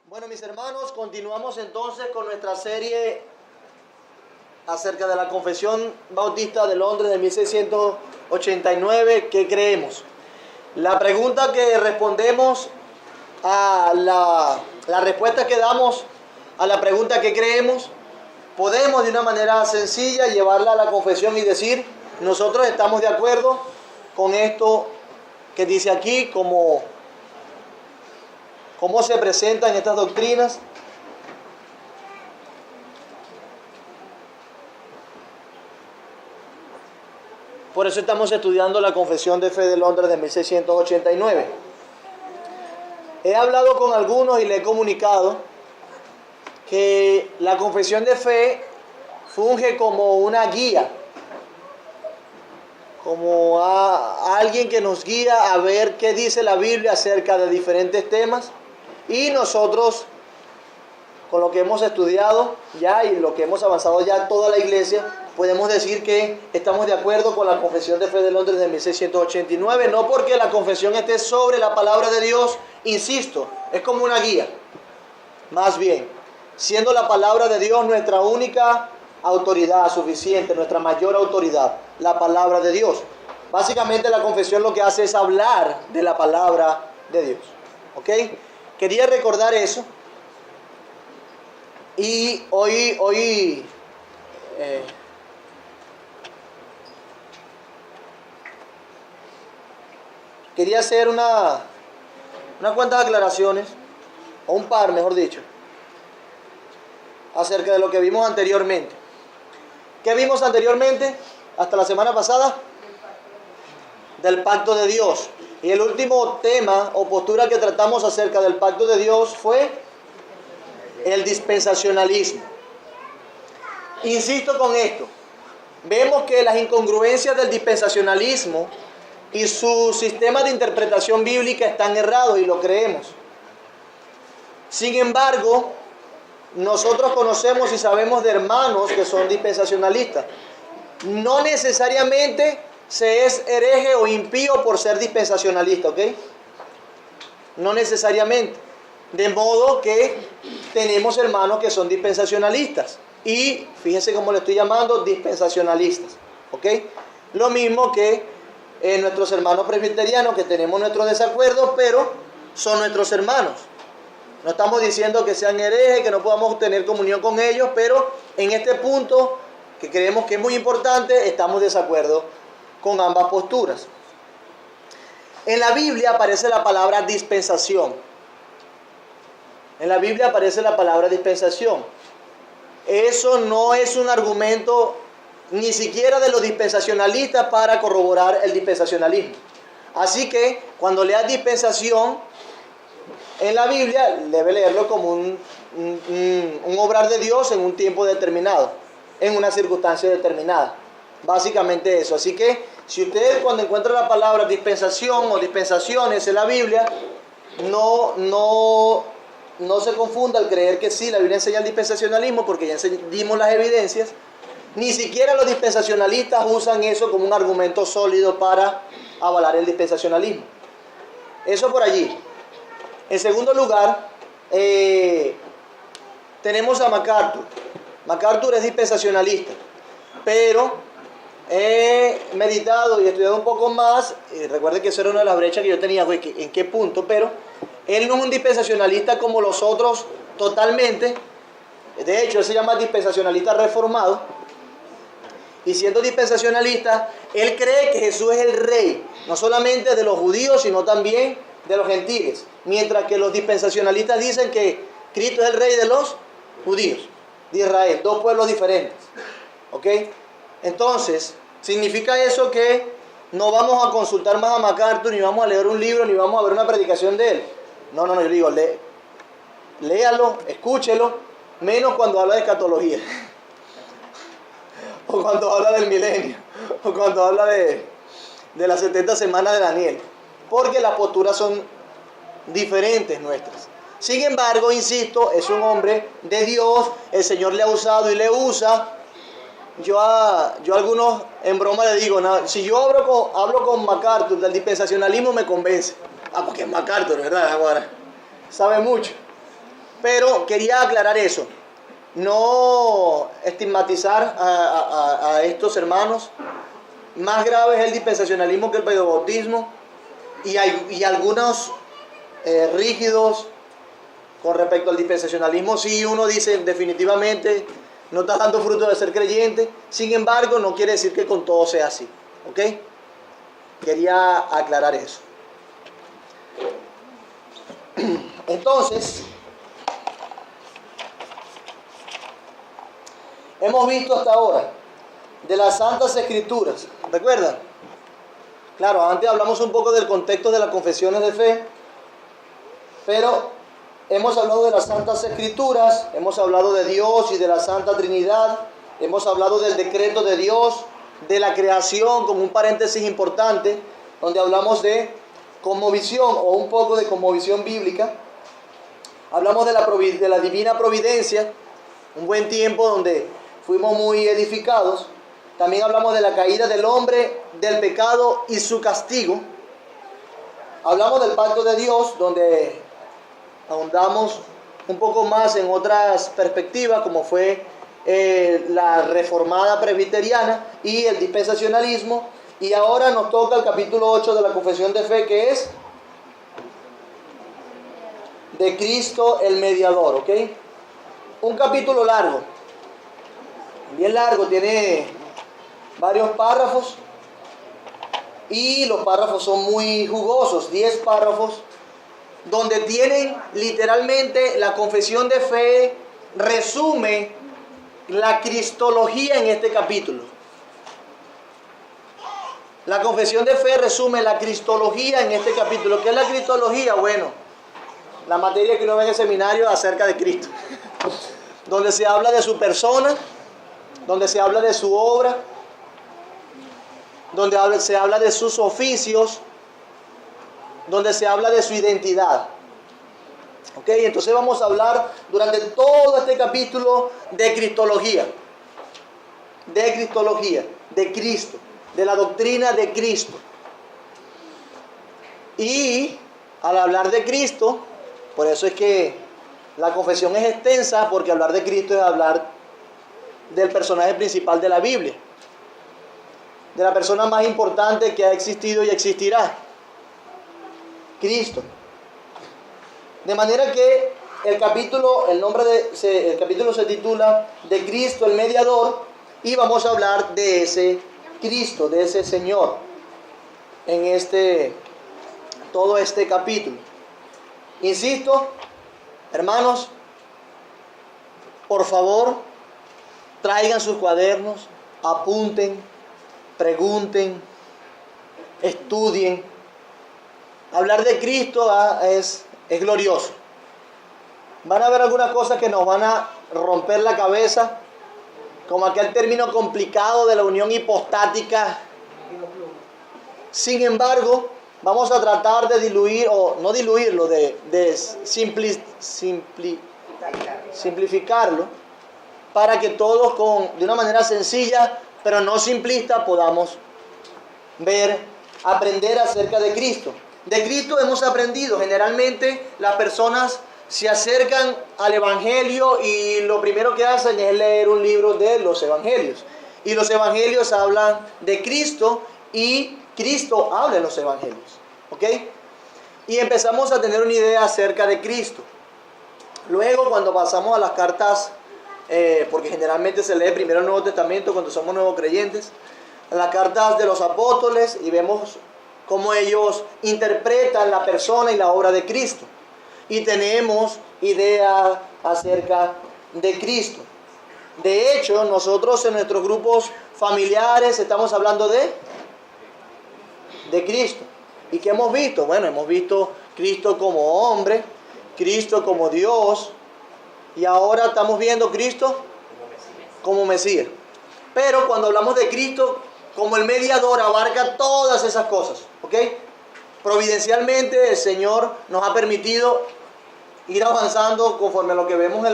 Bueno, mis hermanos, continuamos entonces con nuestra serie acerca de la Confesión Bautista de Londres de 1689. ¿Qué creemos? La pregunta que respondemos a la respuesta que damos a la pregunta que creemos, podemos de una manera sencilla llevarla a la confesión y decir: nosotros estamos de acuerdo con esto que dice aquí, cómo se presentan estas doctrinas. Por eso estamos estudiando la Confesión de Fe de Londres de 1689. He hablado con algunos y le he comunicado que la Confesión de Fe funge como una guía, como a alguien que nos guía a ver qué dice la Biblia acerca de diferentes temas. Y nosotros, con lo que hemos estudiado ya y lo que hemos avanzado ya toda la iglesia, podemos decir que estamos de acuerdo con la Confesión de Fe de Londres de 1689, no porque la confesión esté sobre la palabra de Dios, insisto, es como una guía. Más bien, siendo la palabra de Dios nuestra única autoridad suficiente, nuestra mayor autoridad, la palabra de Dios. Básicamente la confesión lo que hace es hablar de la palabra de Dios. ¿Ok? Quería recordar eso. Y hoy quería hacer unas cuantas aclaraciones, o un par, mejor dicho, acerca de lo que vimos anteriormente. ¿Qué vimos anteriormente? Hasta la semana pasada, del pacto de Dios. Y el último tema o postura que tratamos acerca del pacto de Dios fue el dispensacionalismo. Insisto con esto. Vemos que las incongruencias del dispensacionalismo y su sistema de interpretación bíblica están errados y lo creemos. Sin embargo, nosotros conocemos y sabemos de hermanos que son dispensacionalistas. No necesariamente se es hereje o impío por ser dispensacionalista, ¿ok? No necesariamente. De modo que tenemos hermanos que son dispensacionalistas. Y fíjense cómo le estoy llamando, dispensacionalistas, ¿ok? Lo mismo que nuestros hermanos presbiterianos, que tenemos nuestros desacuerdos, pero son nuestros hermanos. No estamos diciendo que sean herejes, que no podamos tener comunión con ellos, pero en este punto, que creemos que es muy importante, estamos de desacuerdo con ambas posturas. En la Biblia aparece la palabra dispensación. En la Biblia aparece la palabra dispensación. Eso no es un argumento ni siquiera de los dispensacionalistas para corroborar el dispensacionalismo. Así que cuando leas dispensación en la Biblia, debe leerlo como un obrar de Dios en un tiempo determinado, en una circunstancia determinada. Básicamente eso. Así que si usted cuando encuentra la palabra dispensación o dispensaciones en la Biblia, no se confunda al creer que sí, la Biblia enseña el dispensacionalismo, porque ya dimos las evidencias. Ni siquiera los dispensacionalistas usan eso como un argumento sólido para avalar el dispensacionalismo. Eso por allí. En segundo lugar, tenemos a MacArthur. MacArthur es dispensacionalista, pero he meditado y estudiado un poco más, y recuerden que esa era una de las brechas que yo tenía, en qué punto, pero él no es un dispensacionalista como los otros totalmente. De hecho, él se llama dispensacionalista reformado, y siendo dispensacionalista, él cree que Jesús es el rey, no solamente de los judíos, sino también de los gentiles, mientras que los dispensacionalistas dicen que Cristo es el rey de los judíos, de Israel, dos pueblos diferentes. ¿Ok? Entonces, ¿significa eso que no vamos a consultar más a MacArthur, ni vamos a leer un libro, ni vamos a ver una predicación de él? No, yo digo, léalo, escúchelo, menos cuando habla de escatología, o cuando habla del milenio, o cuando habla de las 70 semanas de Daniel, porque las posturas son diferentes nuestras. Sin embargo, insisto, es un hombre de Dios, el Señor le ha usado y le usa. Yo a algunos en broma le digo, si yo hablo con MacArthur del dispensacionalismo, me convence. Porque es MacArthur, ¿verdad? Ahora, sabe mucho. Pero quería aclarar eso. No estigmatizar a estos hermanos. Más grave es el dispensacionalismo que el pedobautismo. Y algunos rígidos con respecto al dispensacionalismo, sí, uno dice definitivamente no está dando fruto de ser creyente. Sin embargo, no quiere decir que con todo sea así. ¿Ok? Quería aclarar eso. Entonces, hemos visto hasta ahora de las Santas Escrituras. ¿Recuerdan? Claro, antes hablamos un poco del contexto de las confesiones de fe, pero hemos hablado de las Santas Escrituras, hemos hablado de Dios y de la Santa Trinidad, hemos hablado del decreto de Dios, de la creación, como un paréntesis importante, donde hablamos de cosmovisión o un poco de cosmovisión bíblica. Hablamos de la divina providencia, un buen tiempo donde fuimos muy edificados. También hablamos de la caída del hombre, del pecado y su castigo. Hablamos del pacto de Dios, donde ahondamos un poco más en otras perspectivas, como fue la reformada presbiteriana y el dispensacionalismo. Y ahora nos toca el capítulo 8 de la confesión de fe, que es de Cristo el mediador, ¿ok? Un capítulo largo, bien largo, tiene varios párrafos y los párrafos son muy jugosos, 10 párrafos, donde tienen literalmente la confesión de fe, resume la cristología en este capítulo. La confesión de fe resume la cristología en este capítulo. ¿Qué es la cristología? Bueno, la materia que uno ve en el seminario acerca de Cristo, donde se habla de su persona, donde se habla de su obra, donde se habla de sus oficios, donde se habla de su identidad. ¿Ok? Entonces vamos a hablar durante todo este capítulo de cristología, de Cristo, de la doctrina de Cristo. Y al hablar de Cristo, por eso es que la confesión es extensa, porque hablar de Cristo es hablar del personaje principal de la Biblia, de la persona más importante que ha existido y existirá, Cristo. De manera que el capítulo se titula de Cristo el mediador, y vamos a hablar de ese Cristo, de ese Señor, en todo este capítulo. Insisto, hermanos, por favor, traigan sus cuadernos, apunten, pregunten, estudien. Hablar de Cristo es glorioso. Van a haber algunas cosas que nos van a romper la cabeza, como aquel término complicado de la unión hipostática. Sin embargo, vamos a tratar de diluir, o no diluirlo, de simplificarlo, para que todos de una manera sencilla, pero no simplista, podamos aprender acerca de Cristo. De Cristo hemos aprendido. Generalmente las personas se acercan al Evangelio y lo primero que hacen es leer un libro de los Evangelios. Y los Evangelios hablan de Cristo y Cristo habla en los Evangelios. ¿Ok? Y empezamos a tener una idea acerca de Cristo. Luego, cuando pasamos a las cartas, porque generalmente se lee primero el Nuevo Testamento cuando somos nuevos creyentes, las cartas de los apóstoles, y vemos cómo ellos interpretan la persona y la obra de Cristo. Y tenemos idea acerca de Cristo. De hecho, nosotros en nuestros grupos familiares estamos hablando de Cristo. ¿Y qué hemos visto? Bueno, hemos visto Cristo como hombre, Cristo como Dios, y ahora estamos viendo Cristo como Mesías. Pero cuando hablamos de Cristo como el mediador, abarca todas esas cosas, ¿ok? Providencialmente el Señor nos ha permitido ir avanzando conforme a lo que vemos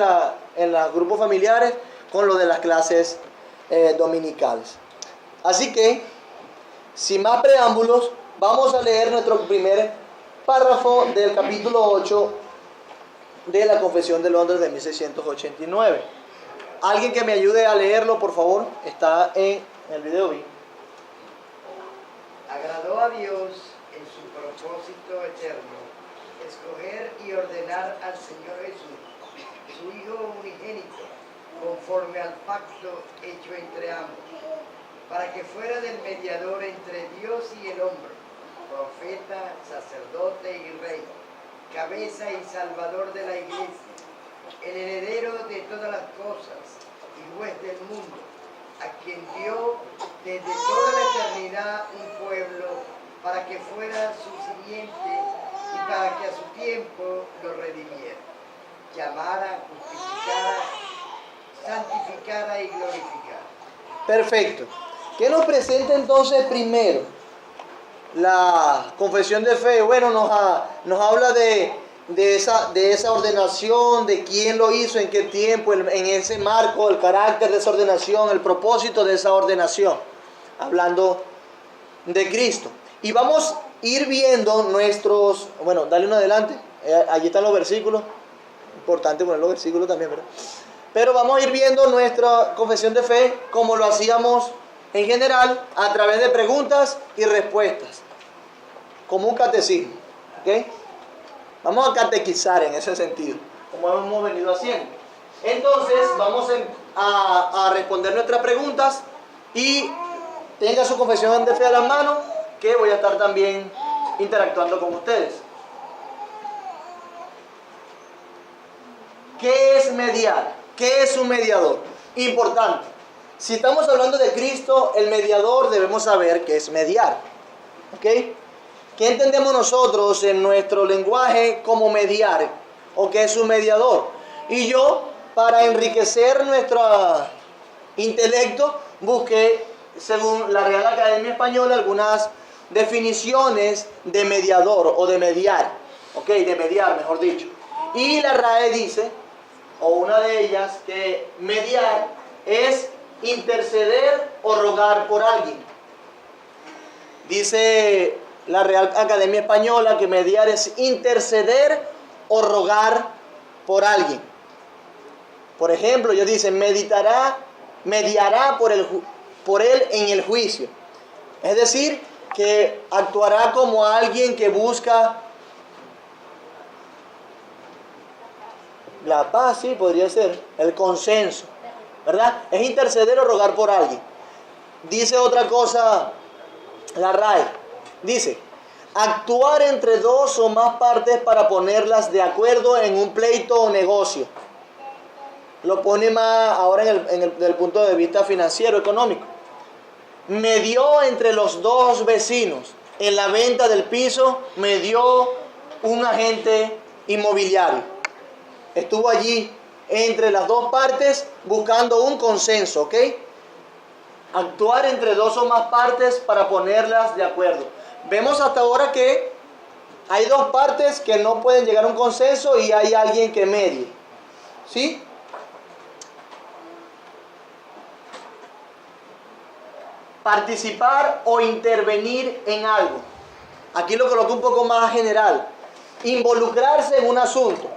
en los grupos familiares con lo de las clases dominicales. Así que, sin más preámbulos, vamos a leer nuestro primer párrafo del capítulo 8 de la Confesión de Londres de 1689. Alguien que me ayude a leerlo, por favor. Está en el video. Agradó a Dios en su propósito eterno escoger y ordenar al Señor Jesús, su Hijo unigénito, conforme al pacto hecho entre ambos, para que fuera del mediador entre Dios y el hombre, profeta, sacerdote y rey, cabeza y salvador de la iglesia, el heredero de todas las cosas y juez del mundo, a quien dio desde toda la eternidad un pueblo para que fuera su simiente y para que a su tiempo lo redimiera, llamara, justificara, santificara y glorificara. Perfecto. ¿Qué nos presenta entonces primero? La confesión de fe. Bueno, nos habla de esa ordenación, de quién lo hizo, en qué tiempo, en ese marco, el carácter de esa ordenación, el propósito de esa ordenación, hablando de Cristo. Y vamos a ir viendo nuestros, bueno, dale uno adelante, allí están los versículos, importante poner los versículos también, ¿verdad? Pero vamos a ir viendo nuestra confesión de fe como lo hacíamos en general, a través de preguntas y respuestas, como un catecismo, ¿ok? Vamos a catequizar en ese sentido, como hemos venido haciendo. Entonces, vamos a responder nuestras preguntas y tenga su confesión de fe a la mano, que voy a estar también interactuando con ustedes. ¿Qué es mediar? ¿Qué es un mediador? Importante. Si estamos hablando de Cristo, el mediador, debemos saber qué es mediar. ¿Ok? ¿Qué entendemos nosotros en nuestro lenguaje como mediar? ¿O qué es un mediador? Y yo, para enriquecer nuestro intelecto, busqué, según la Real Academia Española, algunas definiciones de mediador o de mediar. ¿Ok? De mediar, mejor dicho. Y la RAE dice, o una de ellas, que mediar es interceder o rogar por alguien. Dice la Real Academia Española que mediar es interceder o rogar por alguien. Por ejemplo, ellos dicen, mediará por él en el juicio. Es decir, que actuará como alguien que busca la paz, sí, podría ser, el consenso, ¿verdad? Es interceder o rogar por alguien. Dice otra cosa la RAE. Dice, actuar entre dos o más partes para ponerlas de acuerdo en un pleito o negocio. Lo pone más ahora desde el punto de vista financiero, económico. Medió entre los dos vecinos. En la venta del piso, medió un agente inmobiliario. Estuvo allí entre las dos partes buscando un consenso, ¿ok? Actuar entre dos o más partes para ponerlas de acuerdo. Vemos hasta ahora que hay dos partes que no pueden llegar a un consenso y hay alguien que medie, ¿sí? Participar o intervenir en algo. Aquí lo coloco un poco más general. Involucrarse en un asunto.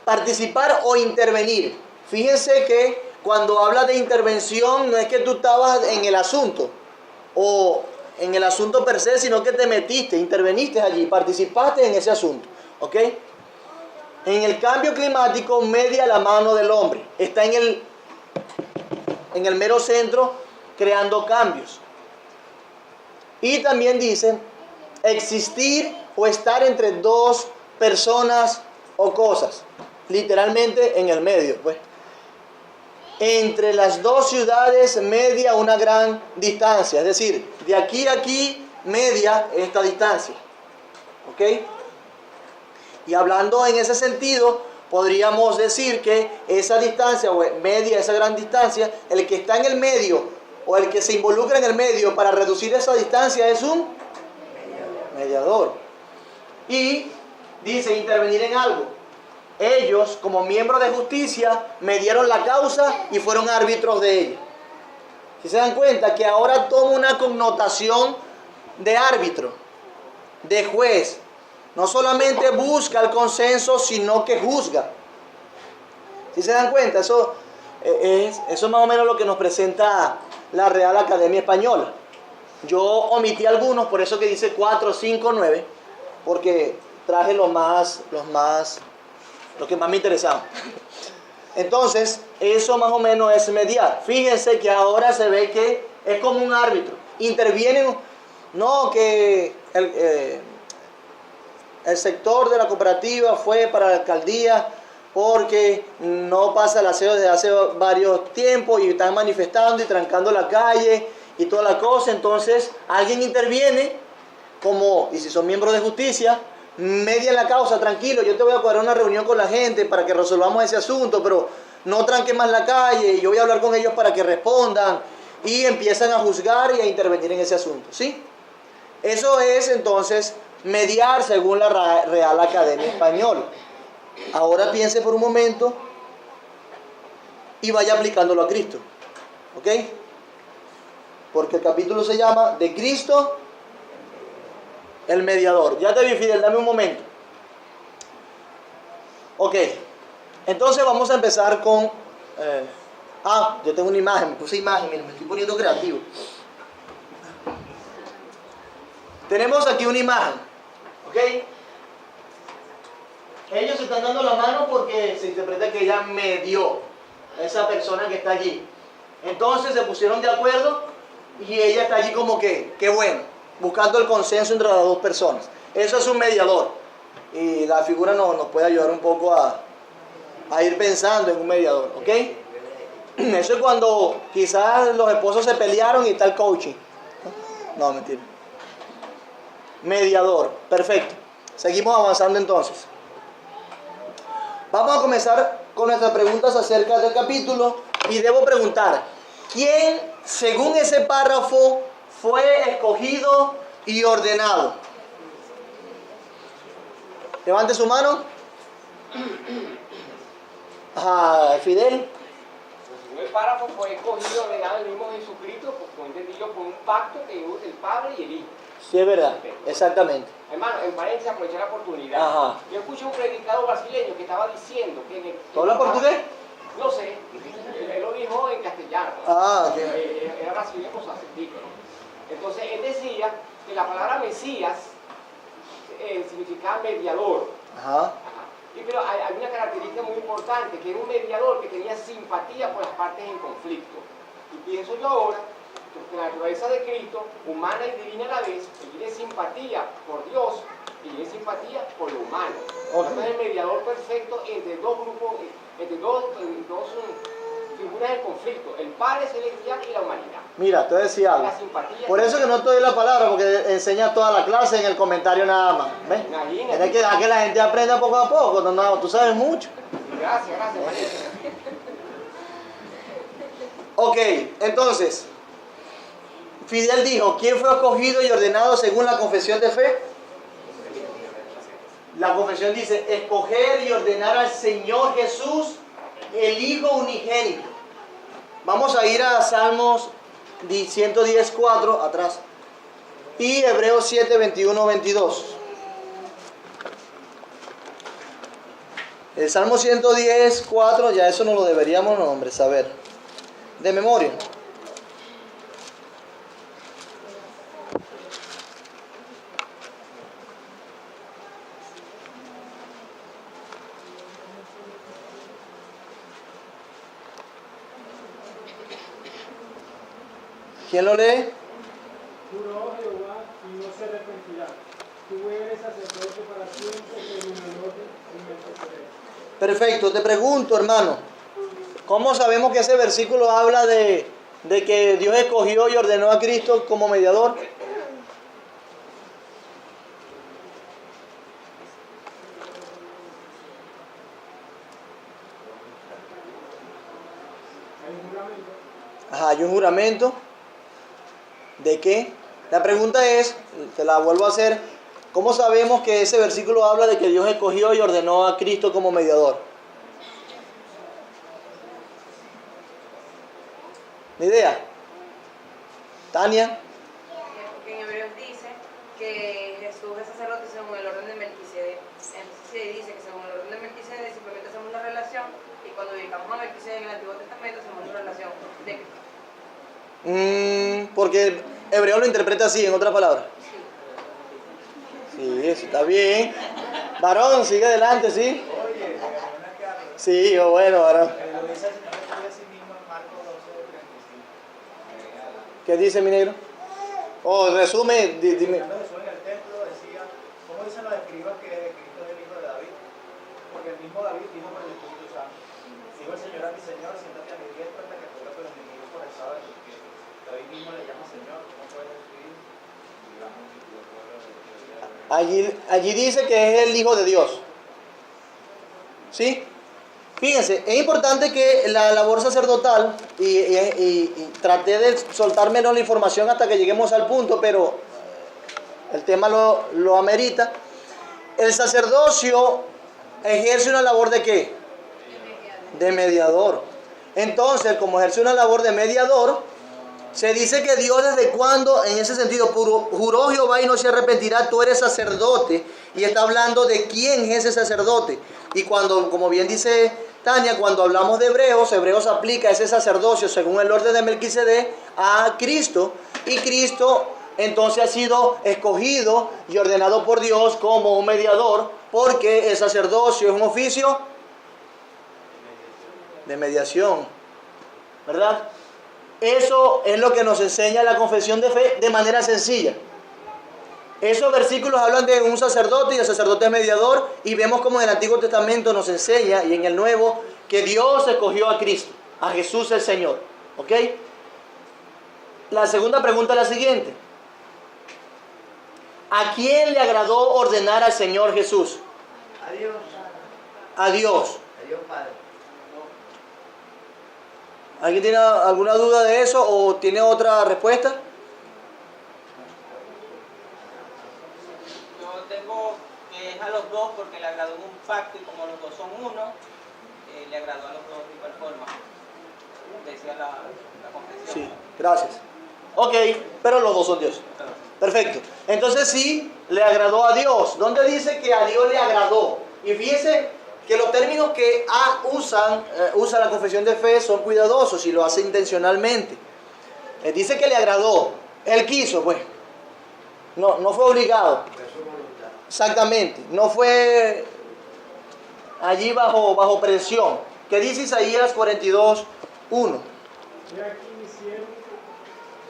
Participar o intervenir. Fíjense que cuando habla de intervención no es que tú estabas en el asunto o en el asunto per se, sino que te metiste, interveniste allí, participaste en ese asunto, ¿ok? En el cambio climático media la mano del hombre, está en el mero centro creando cambios. Y también dice existir o estar entre dos personas o cosas, literalmente en el medio, pues. Entre las dos ciudades media una gran distancia, es decir, de aquí a aquí media esta distancia, ¿ok? Y hablando en ese sentido, podríamos decir que esa distancia o media, esa gran distancia, el que está en el medio o el que se involucra en el medio para reducir esa distancia es un mediador. Y dice intervenir en algo. Ellos, como miembros de justicia, mediaron la causa y fueron árbitros de ella. Si se dan cuenta que ahora toma una connotación de árbitro, de juez, No solamente busca el consenso, sino que juzga. ¿Sí se dan cuenta? Eso es más o menos lo que nos presenta la Real Academia Española. Yo omití algunos, por eso que dice 4, 5, 9, porque traje los que más me interesaban. Entonces, eso más o menos es mediar. Fíjense que ahora se ve que es como un árbitro. Intervienen, no que el sector de la cooperativa fue para la alcaldía porque no pasa el aseo desde hace varios tiempos y están manifestando y trancando la calle y toda la cosa. Entonces alguien interviene y si son miembros de justicia, media la causa, tranquilo, yo te voy a cuadrar una reunión con la gente para que resolvamos ese asunto, pero no tranque más la calle y yo voy a hablar con ellos para que respondan y empiezan a juzgar y a intervenir en ese asunto, ¿sí? Eso es entonces mediar según la Real Academia Española. Ahora piense por un momento y vaya aplicándolo a Cristo, ¿ok? Porque el capítulo se llama de Cristo el mediador. Ya te vi, Fidel, dame un momento. Ok, entonces vamos a empezar con... yo tengo una imagen, me puse imagen, miren, me estoy poniendo creativo. Tenemos aquí una imagen, ¿ok? Ellos se están dando la mano porque se interpreta que ella medió a esa persona que está allí. Entonces se pusieron de acuerdo y ella está allí como que, qué bueno, buscando el consenso entre las dos personas. Eso es un mediador. Y la figura nos puede ayudar un poco a ir pensando en un mediador, ¿ok? Eso es cuando quizás los esposos se pelearon y está el coaching. No, mentira. Mediador, perfecto. Seguimos avanzando entonces. Vamos a comenzar con nuestras preguntas acerca del capítulo y debo preguntar, ¿quién, según ese párrafo, fue escogido y ordenado? Levante su mano. Fidel. Según el párrafo fue escogido y ordenado el mismo Jesucristo, por entendido por un pacto que hubo entre el Padre y el Hijo. Sí, es verdad, exactamente. Hermano, en paréntesis, aproveché la oportunidad. Ajá. Yo escuché un predicador brasileño que estaba diciendo que... ¿Tú hablas portugués? No sé, él lo dijo en castellano. Ok. Era brasileño con su acentico. Entonces, él decía que la palabra Mesías significaba mediador. Ajá. Pero hay una característica muy importante, que era un mediador que tenía simpatía por las partes en conflicto. Y pienso yo ahora que la naturaleza de Cristo, humana y divina a la vez, tiene simpatía por Dios y tiene simpatía por lo humano. Okay. Entonces es el mediador perfecto entre dos grupos, entre dos figuras en conflicto, el Padre Celestial y la humanidad. Mira, te decía algo. La simpatía. Por eso que no te doy la palabra, porque enseña toda la clase en el comentario nada más. ¿Ves? Imagínate. Tienes que dejar que la gente aprenda poco a poco. No, tú sabes mucho. Gracias, María. Ok, entonces, Fidel dijo, ¿quién fue escogido y ordenado según la confesión de fe? La confesión dice, escoger y ordenar al Señor Jesús, el Hijo unigénito. Vamos a ir a Salmos 110:4, atrás, y Hebreos 7:21-22. El Salmo 110:4, ya eso no lo deberíamos, no, hombre, saber de memoria. ¿Quién lo lee? Juró Jehová y no se arrepentirá. Tú eres sacerdote para siempre, según el orden y Melquisedec. Perfecto, te pregunto, hermano, ¿cómo sabemos que ese versículo habla de que Dios escogió y ordenó a Cristo como mediador? Hay un juramento. Ajá, hay un juramento. ¿De qué? La pregunta es, te la vuelvo a hacer, ¿cómo sabemos que ese versículo habla de que Dios escogió y ordenó a Cristo como mediador? ¿Ni idea? Tania. Porque en Hebreos dice que Jesús es sacerdote según el orden de Melquisedec. Entonces se dice que según el orden de Melquisedec simplemente hacemos una relación, y cuando dedicamos a Melquisedec en el Antiguo Testamento hacemos una relación de Cristo. Porque el hebreo lo interpreta así, en otras palabras. Sí, eso está bien. Varón, sigue adelante, ¿sí? Sí, bueno, varón. ¿Qué dice mi negro? Oh, resume, dime. En el templo decía, ¿cómo dicen los escribas que Cristo es el hijo de David? Porque el mismo David dijo por el Espíritu Santo: dijo el Señor a mi Señor, siéntate a mi diestra hasta que ponga tus enemigos por el sábado. David mismo le llama Señor, ¿cómo puedes escribir? Allí dice que es el hijo de Dios. ¿Sí? Fíjense, es importante que la labor sacerdotal, y traté de soltar menos la información hasta que lleguemos al punto, pero el tema lo amerita. El sacerdocio ejerce una labor ¿de qué? De mediador. Entonces, como ejerce una labor de mediador, se dice que Dios desde cuando, en ese sentido, juró Jehová y no se arrepentirá, tú eres sacerdote, y está hablando de quién es ese sacerdote. Y cuando, como bien dice Tania, cuando hablamos de Hebreos aplica ese sacerdocio según el orden de Melquisedec a Cristo, y Cristo entonces ha sido escogido y ordenado por Dios como un mediador, porque el sacerdocio es un oficio de mediación, ¿verdad? Eso es lo que nos enseña la confesión de fe de manera sencilla. Esos versículos hablan de un sacerdote, y el sacerdote es mediador, y vemos como en el Antiguo Testamento nos enseña, y en el Nuevo, que Dios escogió a Cristo, a Jesús el Señor. ¿Ok? La segunda pregunta es la siguiente: ¿a quién le agradó ordenar al Señor Jesús? A Dios. A Dios. A Dios Padre. ¿Alguien tiene alguna duda de eso o tiene otra respuesta? Yo tengo que es a los dos porque le agradó en un pacto, y como los dos son uno, le agradó a los dos de igual forma. Decía la confesión. Sí, gracias. Ok, pero los dos son Dios. Perfecto. Entonces sí, le agradó a Dios. ¿Dónde dice que a Dios le agradó? Y fíjense que los términos que usa la confesión de fe son cuidadosos y lo hace intencionalmente. Dice que le agradó. Él quiso, pues. No fue obligado. Exactamente. No fue allí bajo presión. ¿Qué dice Isaías 42:1? He aquí mi siervo,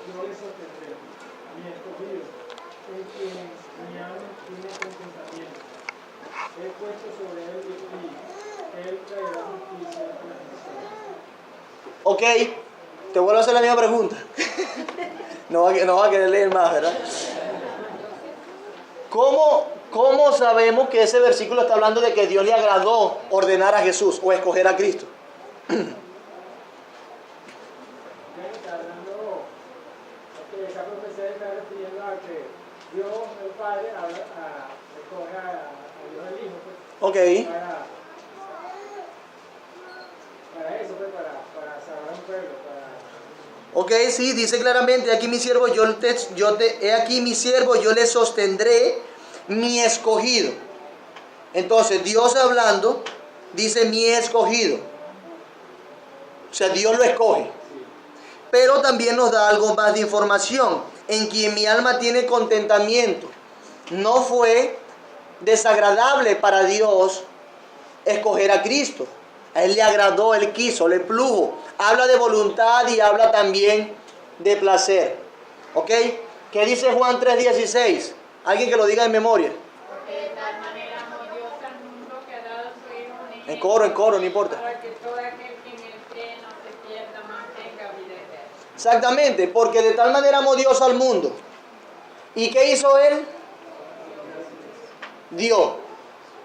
yo le sostendré, mi escogido, en quien mi alma tiene contentamiento. He puesto sobre él mi espíritu, él traerá justicia a la nación. Ok, te vuelvo a hacer la misma pregunta. No va a querer leer más, ¿verdad? ¿Cómo sabemos que ese versículo está hablando de que Dios le agradó ordenar a Jesús o escoger a Cristo? Está hablando, porque esa profecía está refiriendo a que Dios el Padre escoge a Dios el Hijo, pues, Ok. para eso, pues, para salvar a un pueblo, Ok, sí, dice claramente, aquí mi siervo, he aquí mi siervo, yo le sostendré, mi escogido. Entonces, Dios hablando, dice mi escogido. O sea, Dios lo escoge. Pero también nos da algo más de información, en quien mi alma tiene contentamiento. No fue desagradable para Dios escoger a Cristo. A Él le agradó, Él quiso, le plujo. Habla de voluntad y habla también de placer. ¿Ok? ¿Qué dice Juan 3:16? Alguien que lo diga en memoria. Porque de tal manera amó Dios al mundo que ha dado su Hijo unigénito. En coro, no importa. Para que todo aquel que en él cree no se pierda, mas tenga vida eterna. Exactamente, porque de tal manera amó Dios al mundo. ¿Y qué hizo Él? Dio.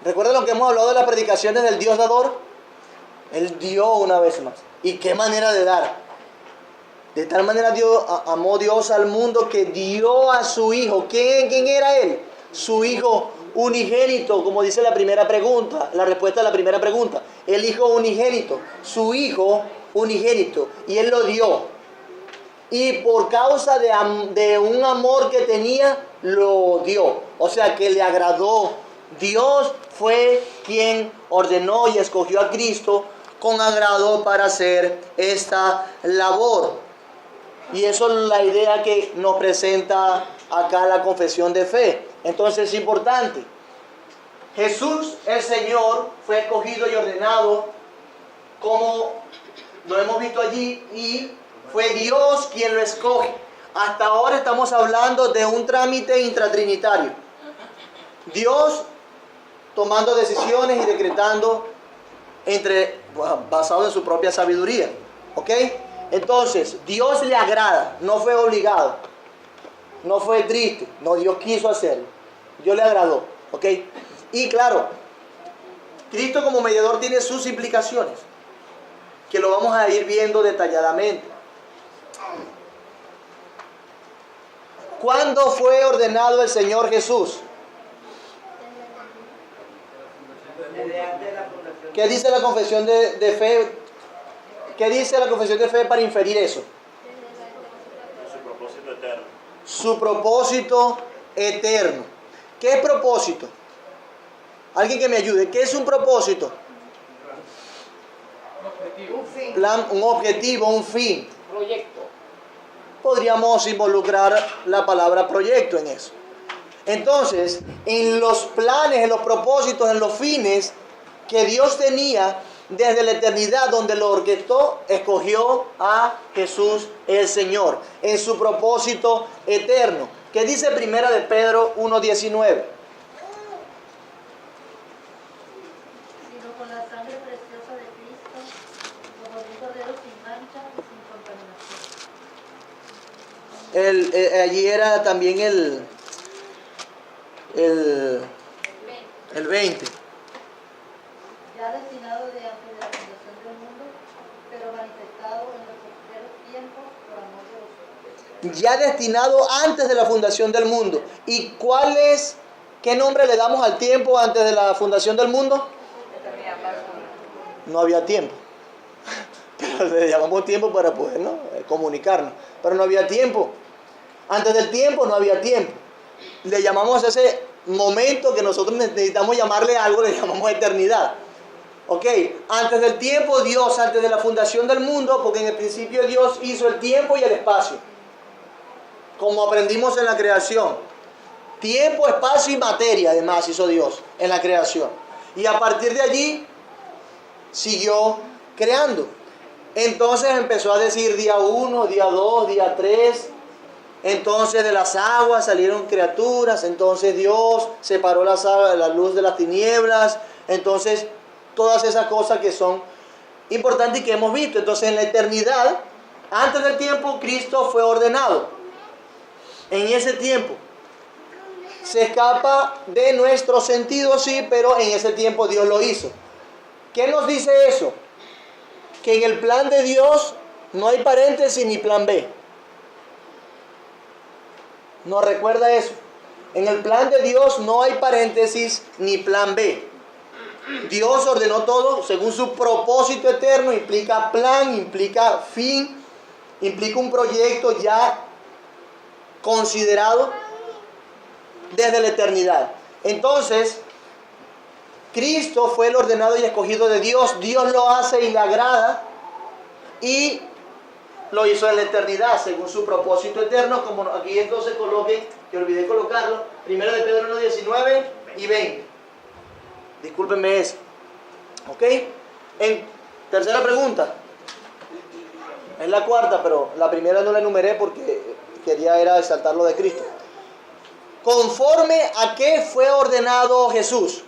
¿Recuerdan lo que hemos hablado de las predicaciones del Dios dador? Él dio una vez más. ¿Y qué manera de dar? De tal manera amó Dios al mundo que dio a su Hijo. ¿Quién era Él? Su Hijo unigénito, como dice la primera pregunta, la respuesta a la primera pregunta. El Hijo unigénito, su Hijo unigénito. Y Él lo dio. y por causa de un amor que tenía, lo dio. O sea, que le agradó. Dios fue quien ordenó y escogió a Cristo con agrado para hacer esta labor. Y eso es la idea que nos presenta acá la confesión de fe. Entonces es importante. Jesús, el Señor, fue escogido y ordenado como lo hemos visto allí, y fue Dios quien lo escoge. Hasta ahora estamos hablando de un trámite intratrinitario. Dios tomando decisiones y decretando basado en su propia sabiduría. ¿Ok? Entonces, Dios le agrada, no fue obligado, no fue triste, no, Dios quiso hacerlo, Dios le agradó. ¿Ok? Y claro, Cristo como mediador tiene sus implicaciones, que lo vamos a ir viendo detalladamente. ¿Cuándo fue ordenado el Señor Jesús? Desde antes de la fundación. ¿Qué dice la confesión de fe? ¿Qué dice la confesión de fe para inferir eso? Su propósito eterno. Su propósito eterno. ¿Qué es propósito? Alguien que me ayude. ¿Qué es un propósito? Un fin. Un objetivo, un fin. Proyecto. Podríamos involucrar la palabra proyecto en eso. Entonces, en los planes, en los propósitos, en los fines que Dios tenía desde la eternidad, donde lo orquestó, escogió a Jesús el Señor en su propósito eterno. ¿Qué dice Primera de Pedro 1:19? Sino con la sangre preciosa de Cristo, como de un cordero sin mancha y sin contaminación. Allí era también el 20. Ya destinado de antes de la fundación del mundo, pero manifestado en los postreros tiempos por amor de vosotros. Ya destinado antes de la fundación del mundo. ¿Y qué nombre le damos al tiempo antes de la fundación del mundo? No había tiempo. Pero le llamamos tiempo para poder, ¿no?, comunicarnos. Pero no había tiempo. Antes del tiempo no había tiempo. Le llamamos ese momento que nosotros necesitamos llamarle algo, le llamamos eternidad. Ok, antes del tiempo Dios, antes de la fundación del mundo, porque en el principio Dios hizo el tiempo y el espacio, como aprendimos en la creación. Tiempo, espacio y materia además hizo Dios en la creación. Y a partir de allí siguió creando. Entonces empezó a decir día 1, día 2, día 3. Entonces de las aguas salieron criaturas. Entonces Dios separó la luz de las tinieblas. Entonces todas esas cosas que son importantes y que hemos visto. Entonces en la eternidad, antes del tiempo, Cristo fue ordenado. En ese tiempo se escapa de nuestro sentido, sí, pero en ese tiempo Dios lo hizo. ¿Qué nos dice eso? Que en el plan de Dios no hay paréntesis ni plan B. ¿Nos recuerda eso? En el plan de Dios no hay paréntesis ni plan B. Dios ordenó todo según su propósito eterno. Implica plan, implica fin, implica un proyecto ya considerado desde la eternidad. Entonces, Cristo fue el ordenado y escogido de Dios. Dios lo hace y le agrada, y lo hizo en la eternidad según su propósito eterno. Como aquí entonces coloquen, que olvidé colocarlo, 1 de Pedro 1, 19 y 20. Discúlpenme eso. ¿Ok? En tercera pregunta. Es la cuarta, pero la primera no la enumeré porque era exaltar lo de Cristo. ¿Conforme a qué fue ordenado Jesús?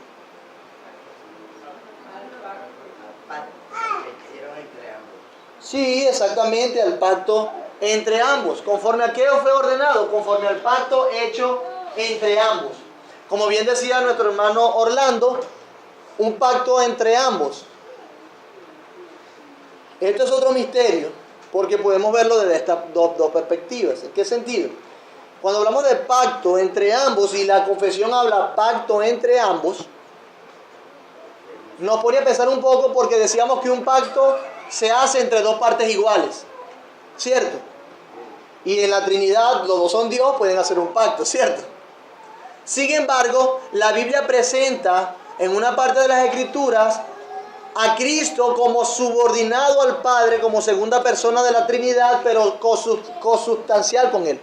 Sí, exactamente, al pacto entre ambos. ¿Conforme a qué fue ordenado? Conforme al pacto hecho entre ambos. Como bien decía nuestro hermano Orlando, un pacto entre ambos. Esto es otro misterio, porque podemos verlo desde estas dos perspectivas. ¿En qué sentido? Cuando hablamos de pacto entre ambos, y la confesión habla pacto entre ambos, nos pone a pensar un poco, porque decíamos que un pacto se hace entre dos partes iguales, ¿cierto? y en la Trinidad los dos son Dios, pueden hacer un pacto, ¿cierto? Sin embargo, la Biblia presenta en una parte de las Escrituras a Cristo como subordinado al Padre, como segunda persona de la Trinidad, pero consubstancial con Él.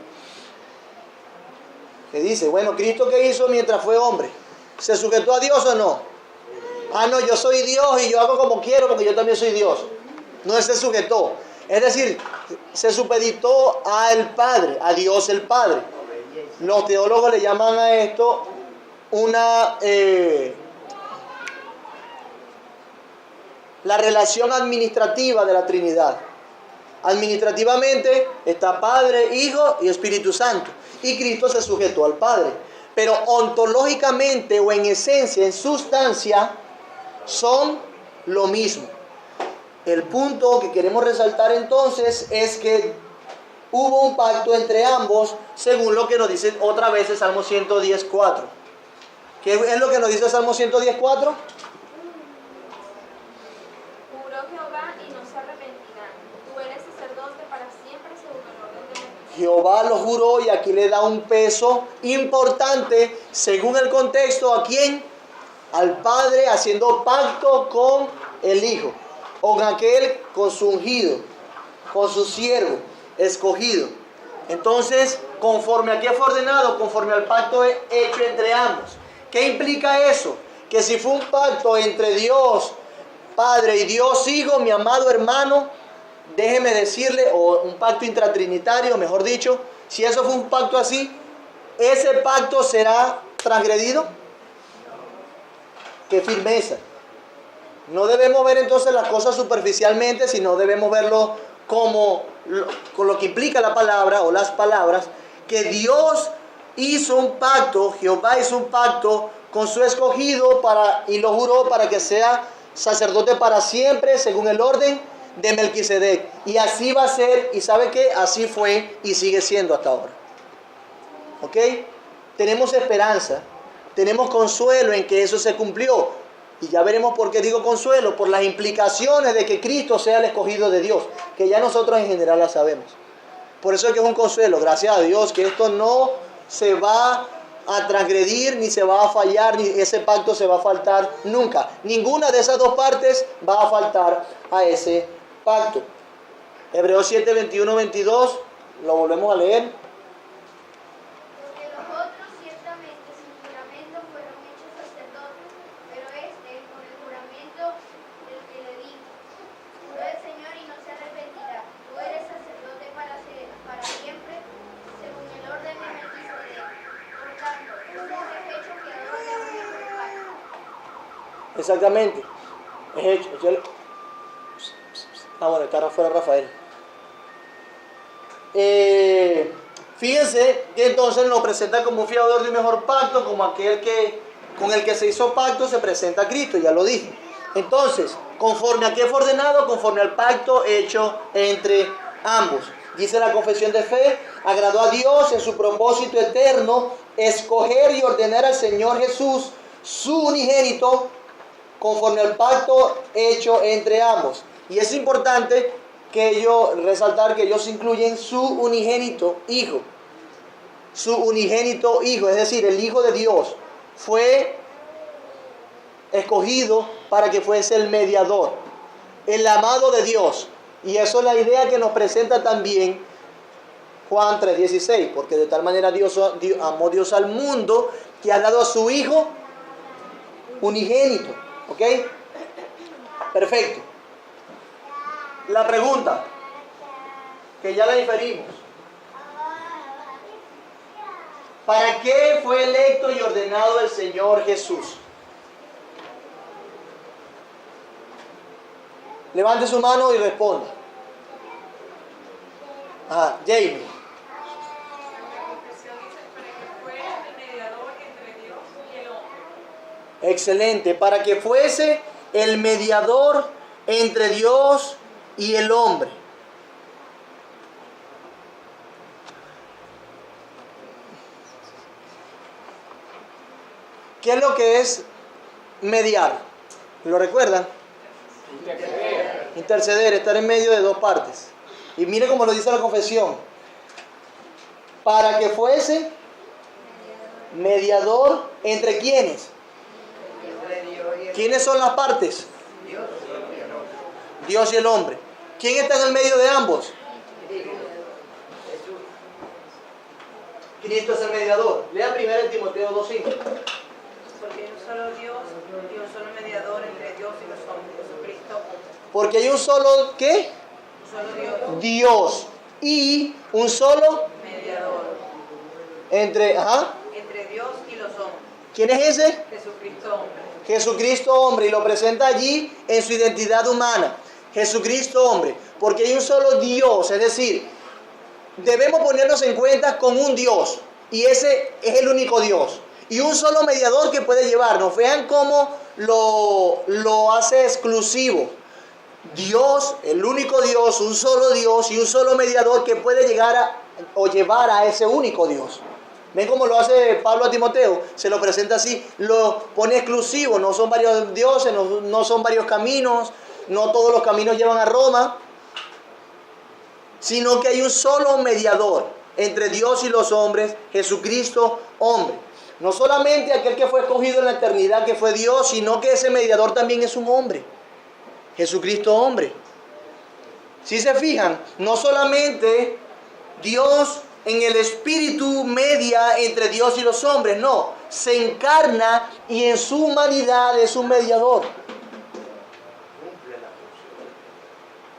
Que dice, bueno, ¿Cristo qué hizo mientras fue hombre? ¿Se sujetó a Dios o no? Ah, no, yo soy Dios y yo hago como quiero porque yo también soy Dios. No, Él se sujetó. Es decir, se supeditó al Padre, a Dios el Padre. Los teólogos le llaman a esto la relación administrativa de la Trinidad. Administrativamente está Padre, Hijo y Espíritu Santo. Y Cristo se sujetó al Padre. Pero ontológicamente o en esencia, en sustancia, son lo mismo. El punto que queremos resaltar entonces es que hubo un pacto entre ambos, según lo que nos dice otra vez el Salmo 110:4. ¿Qué es lo que nos dice el Salmo 110:4? Juró Jehová y no se arrepentirá. Tú eres sacerdote para siempre según el orden de Melquisedec. Jehová lo juró, y aquí le da un peso importante según el contexto. ¿A quién? Al Padre, haciendo pacto con el Hijo, con aquel, con su ungido, con su siervo escogido. Entonces, conforme a qué fue ordenado, conforme al pacto hecho entre ambos. ¿Qué implica eso? Que si fue un pacto entre Dios Padre y Dios Hijo, mi amado hermano, déjeme decirle, o un pacto intratrinitario, mejor dicho, si eso fue un pacto así, ¿ese pacto será transgredido? ¡Qué firmeza! No debemos ver entonces las cosas superficialmente, sino debemos verlo con lo que implica la palabra o las palabras, que Dios hizo un pacto, Jehová hizo un pacto con su escogido y lo juró para que sea sacerdote para siempre, según el orden de Melquisedec. Y así va a ser, y ¿sabe qué? Así fue y sigue siendo hasta ahora. ¿Ok? Tenemos esperanza, tenemos consuelo en que eso se cumplió. Y ya veremos por qué digo consuelo, por las implicaciones de que Cristo sea el escogido de Dios, que ya nosotros en general las sabemos. Por eso es que es un consuelo, gracias a Dios, que esto no se va a transgredir, ni se va a fallar, ni ese pacto se va a faltar nunca. Ninguna de esas dos partes va a faltar a ese pacto. Hebreos 7, 21, 22, lo volvemos a leer. Porque los otros ciertamente sin juramento fueron hechos sacerdotes, pero este con el juramento del que le dijo: juró el Señor y no se arrepentirá. Tú eres sacerdote para siempre, según el orden de Melquisedec. Por tanto, uno es hecho creador de un mejor pacto. Exactamente. Es hecho. Bueno, está afuera Rafael. Fíjense que entonces nos presenta como un fiador de un mejor pacto, como aquel que con el que se hizo pacto se presenta a Cristo, ya lo dije. Entonces, conforme a qué fue ordenado, conforme al pacto hecho entre ambos. Dice la confesión de fe: agradó a Dios en su propósito eterno escoger y ordenar al Señor Jesús, su unigénito, conforme al pacto hecho entre ambos. Y es importante resaltar que ellos incluyen su unigénito Hijo. Su unigénito Hijo, es decir, el Hijo de Dios, fue escogido para que fuese el mediador, el amado de Dios. Y eso es la idea que nos presenta también Juan 3:16, porque de tal manera amó Dios al mundo que ha dado a su Hijo unigénito. ¿Ok? Perfecto. La pregunta, que ya la diferimos: ¿para qué fue electo y ordenado el Señor Jesús? Levante su mano y responda. Jamie. Excelente, para que fuese el mediador entre Dios y el hombre. ¿Qué es lo que es mediar? ¿Lo recuerdan? Interceder, estar en medio de dos partes. Y mire cómo lo dice la confesión: para que fuese mediador entre quiénes. Entre Dios y el ¿Quiénes son las partes? Dios y el hombre. Dios y el hombre. ¿Quién está en el medio de ambos? Jesús. Cristo es el mediador. Lea primero en Timoteo 2:5. Porque hay un solo Dios y un solo mediador entre Dios y los hombres, Jesucristo. Porque hay un solo, ¿qué? Un solo Dios, Dios. Y un solo mediador, entre entre Dios y los hombres, ¿quién es ese? Jesucristo hombre. Jesucristo hombre, y lo presenta allí en su identidad humana. Jesucristo hombre, porque hay un solo Dios, es decir, debemos ponernos en cuenta con un Dios, y ese es el único Dios, y un solo mediador que puede llevarnos. Vean cómo lo hace exclusivo. Dios, el único Dios, un solo Dios y un solo mediador que puede llegar o llevar a ese único Dios. ¿Ven cómo lo hace Pablo a Timoteo? Se lo presenta así, lo pone exclusivo, no son varios dioses, no son varios caminos, no todos los caminos llevan a Roma, sino que hay un solo mediador entre Dios y los hombres, Jesucristo hombre. No solamente aquel que fue escogido en la eternidad, que fue Dios, sino que ese mediador también es un hombre, Jesucristo hombre. Si se fijan, no solamente Dios en el Espíritu media entre Dios y los hombres, no, se encarna y en su humanidad es un mediador.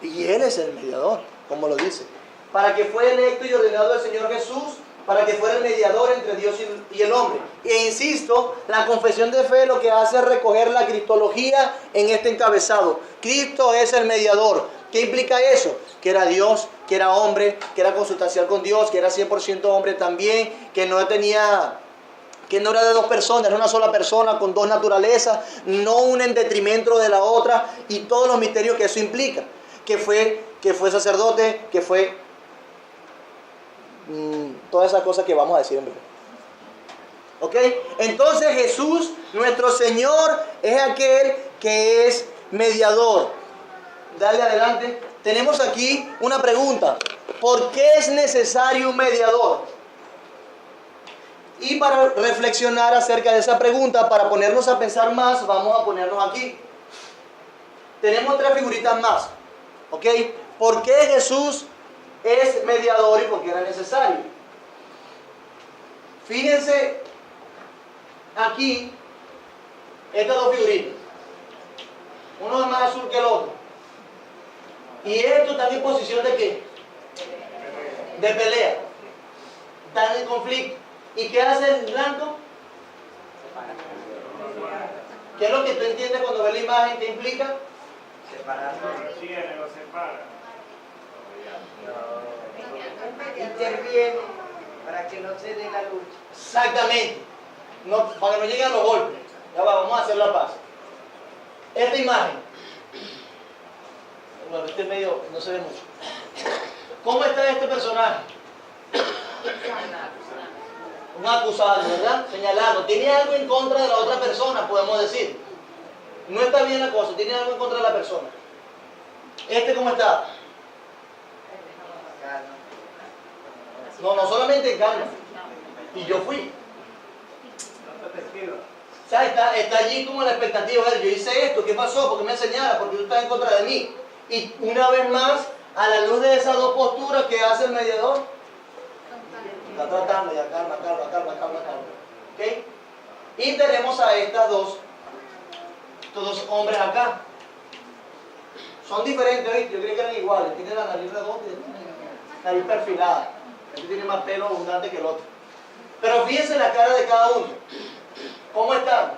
Y Él es el mediador, como lo dice. Para que fue electo y ordenado el Señor Jesús, para que fuera el mediador entre Dios y el hombre. E insisto, la confesión de fe lo que hace es recoger la cristología en este encabezado. Cristo es el mediador. ¿Qué implica eso? Que era Dios, que era hombre, que era consustancial con Dios, que era 100% hombre también, que no era de dos personas, era una sola persona con dos naturalezas, no una en detrimento de la otra, y todos los misterios que eso implica. Que fue sacerdote, que fue todas esas cosas que vamos a decir en breve. ¿Ok? Entonces Jesús, nuestro Señor, es aquel que es mediador. Dale adelante. Tenemos aquí una pregunta. ¿Por qué es necesario un mediador? Y para reflexionar acerca de esa pregunta, para ponernos a pensar más, vamos a ponernos aquí. Tenemos tres figuritas más. ¿Ok? ¿Por qué Jesús es mediador y por qué era necesario? Fíjense aquí estas dos figuritas. Uno es más azul que el otro. Y estos están en posición de ¿qué? De pelea. Están en conflicto. ¿Y qué hace el blanco? ¿Qué es lo que tú entiendes cuando ves la imagen? ¿Qué implica? Interviene para que no se dé la lucha. Exactamente. No, para que no lleguen los golpes. Ya va, vamos a hacer la paz. Esta imagen. Bueno, este medio no se ve mucho. ¿Cómo está este personaje? Un acusado, ¿verdad? Señalando. Tiene algo en contra de la otra persona, podemos decir. No está bien la cosa, tiene algo en contra de la persona. ¿Este cómo está? No solamente en calma. Y yo fui. O sea, está allí como la expectativa. Yo hice esto, ¿qué pasó? ¿Por qué me señala? Porque tú estás en contra de mí. Y una vez más, a la luz de esas dos posturas, ¿qué hace el mediador? Está tratando ya, calma. ¿Ok? Y tenemos a estos dos hombres acá. Son diferentes, ¿viste? Yo creía que eran iguales. Tiene la nariz redonda y la nariz perfilada. Este tiene más pelo abundante que el otro. Pero fíjense la cara de cada uno. ¿Cómo están?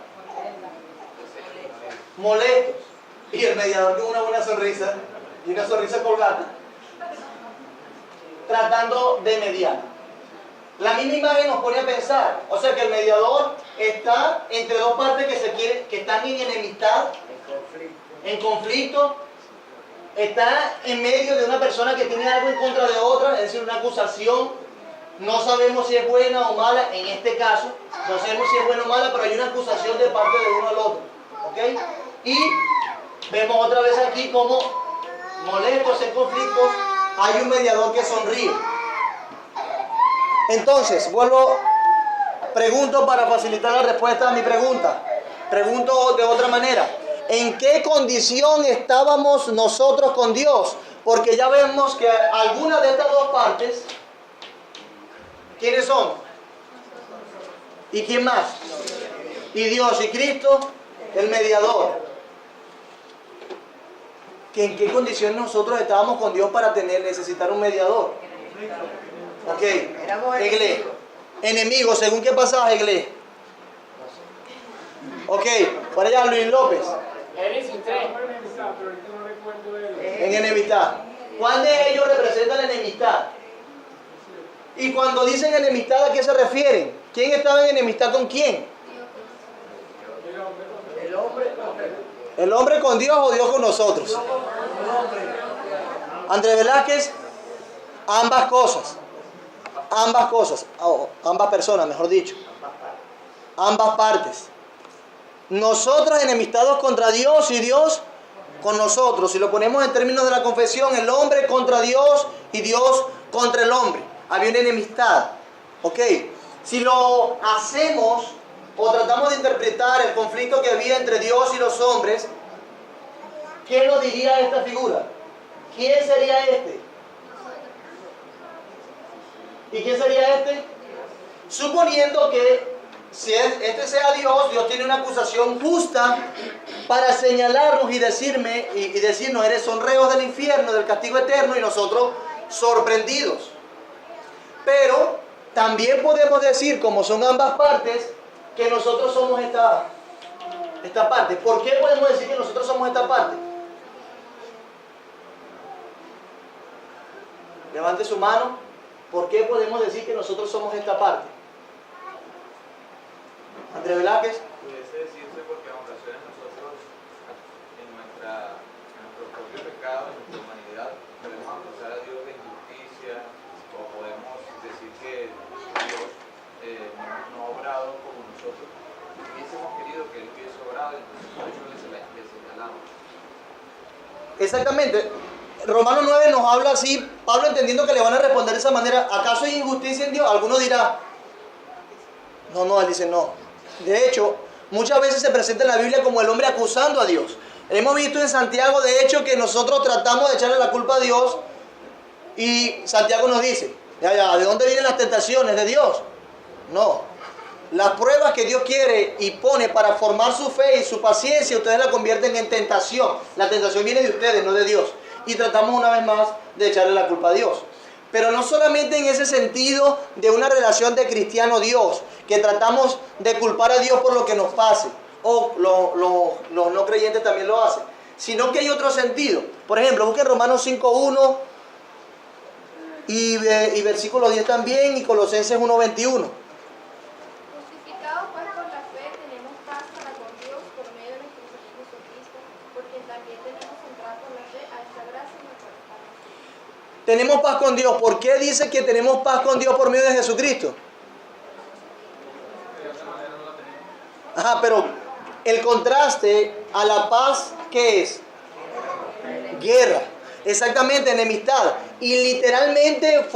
Molestos. Y el mediador con una buena sonrisa y una sonrisa colgante, tratando de mediar. La misma imagen nos pone a pensar, o sea que el mediador está entre dos partes que están en enemistad, en conflicto, está en medio de una persona que tiene algo en contra de otra, es decir, una acusación. No sabemos si es buena o mala, en este caso, no sabemos si es buena o mala, pero hay una acusación de parte de uno al otro. ¿Ok? Y vemos otra vez aquí como molestos en conflictos, hay un mediador que sonríe. Entonces, pregunto para facilitar la respuesta a mi pregunta. Pregunto de otra manera. ¿En qué condición estábamos nosotros con Dios? Porque ya vemos que algunas de estas dos partes, ¿quiénes son? ¿Y quién más? Y Dios y Cristo, el mediador. ¿En qué condición nosotros estábamos con Dios para necesitar un mediador? Ok, Egle. Enemigos, ¿según qué pasaje, Egle? Ok, por allá Luis López. Génesis 3. En enemistad. ¿Cuál de ellos representa la enemistad? Y cuando dicen enemistad, ¿a qué se refieren? ¿Quién estaba en enemistad con quién? ¿El hombre con Dios o Dios con nosotros? Andrés Velázquez, ambas cosas. Ambas personas, mejor dicho. Ambas partes. Nosotros enemistados contra Dios y Dios con nosotros. Si lo ponemos en términos de la confesión, el hombre contra Dios y Dios contra el hombre. Había una enemistad. Ok. Si lo hacemos o tratamos de interpretar el conflicto que había entre Dios y los hombres, ¿qué nos diría esta figura? ¿Quién sería este? ¿Y quién sería este? Suponiendo que si este sea Dios, Dios tiene una acusación justa para señalarnos y decirnos, son reos del infierno, del castigo eterno, y nosotros sorprendidos. Pero también podemos decir, como son ambas partes, que nosotros somos esta parte. ¿Por qué podemos decir que nosotros somos esta parte? Levante su mano. ¿Por qué podemos decir que nosotros somos esta parte? Andrés Velázquez. Pudiese decirse porque en ocasiones nosotros, en nuestro propio pecado, en nuestra humanidad, podemos acusar a Dios de injusticia, o podemos decir que Dios no ha obrado como nosotros hubiésemos querido que Él hubiese obrado, entonces por eso le señalamos. Exactamente. Romanos 9 nos habla así, Pablo entendiendo que le van a responder de esa manera. ¿Acaso hay injusticia en Dios? Alguno dirá, no, él dice no. De hecho, muchas veces se presenta en la Biblia como el hombre acusando a Dios. Hemos visto en Santiago, de hecho, que nosotros tratamos de echarle la culpa a Dios y Santiago nos dice, ¿de dónde vienen las tentaciones? ¿De Dios? No. Las pruebas que Dios quiere y pone para formar su fe y su paciencia, ustedes la convierten en tentación. La tentación viene de ustedes, no de Dios. Y tratamos una vez más de echarle la culpa a Dios. Pero no solamente en ese sentido de una relación de cristiano-Dios, que tratamos de culpar a Dios por lo que nos pase, o los no creyentes también lo hacen, sino que hay otro sentido. Por ejemplo, busquen Romanos 5.1 y versículo 10 también, y Colosenses 1.21. Justificados pues por la fe, tenemos paz para con Dios por medio de nuestro Señor Jesucristo, por quien también tenemos entrada por la fe a esta gracia y nuestra paz. Tenemos paz con Dios. ¿Por qué dice que tenemos paz con Dios por medio de Jesucristo? Ajá, pero el contraste a la paz, ¿qué es? Guerra. Exactamente, enemistad. Y literalmente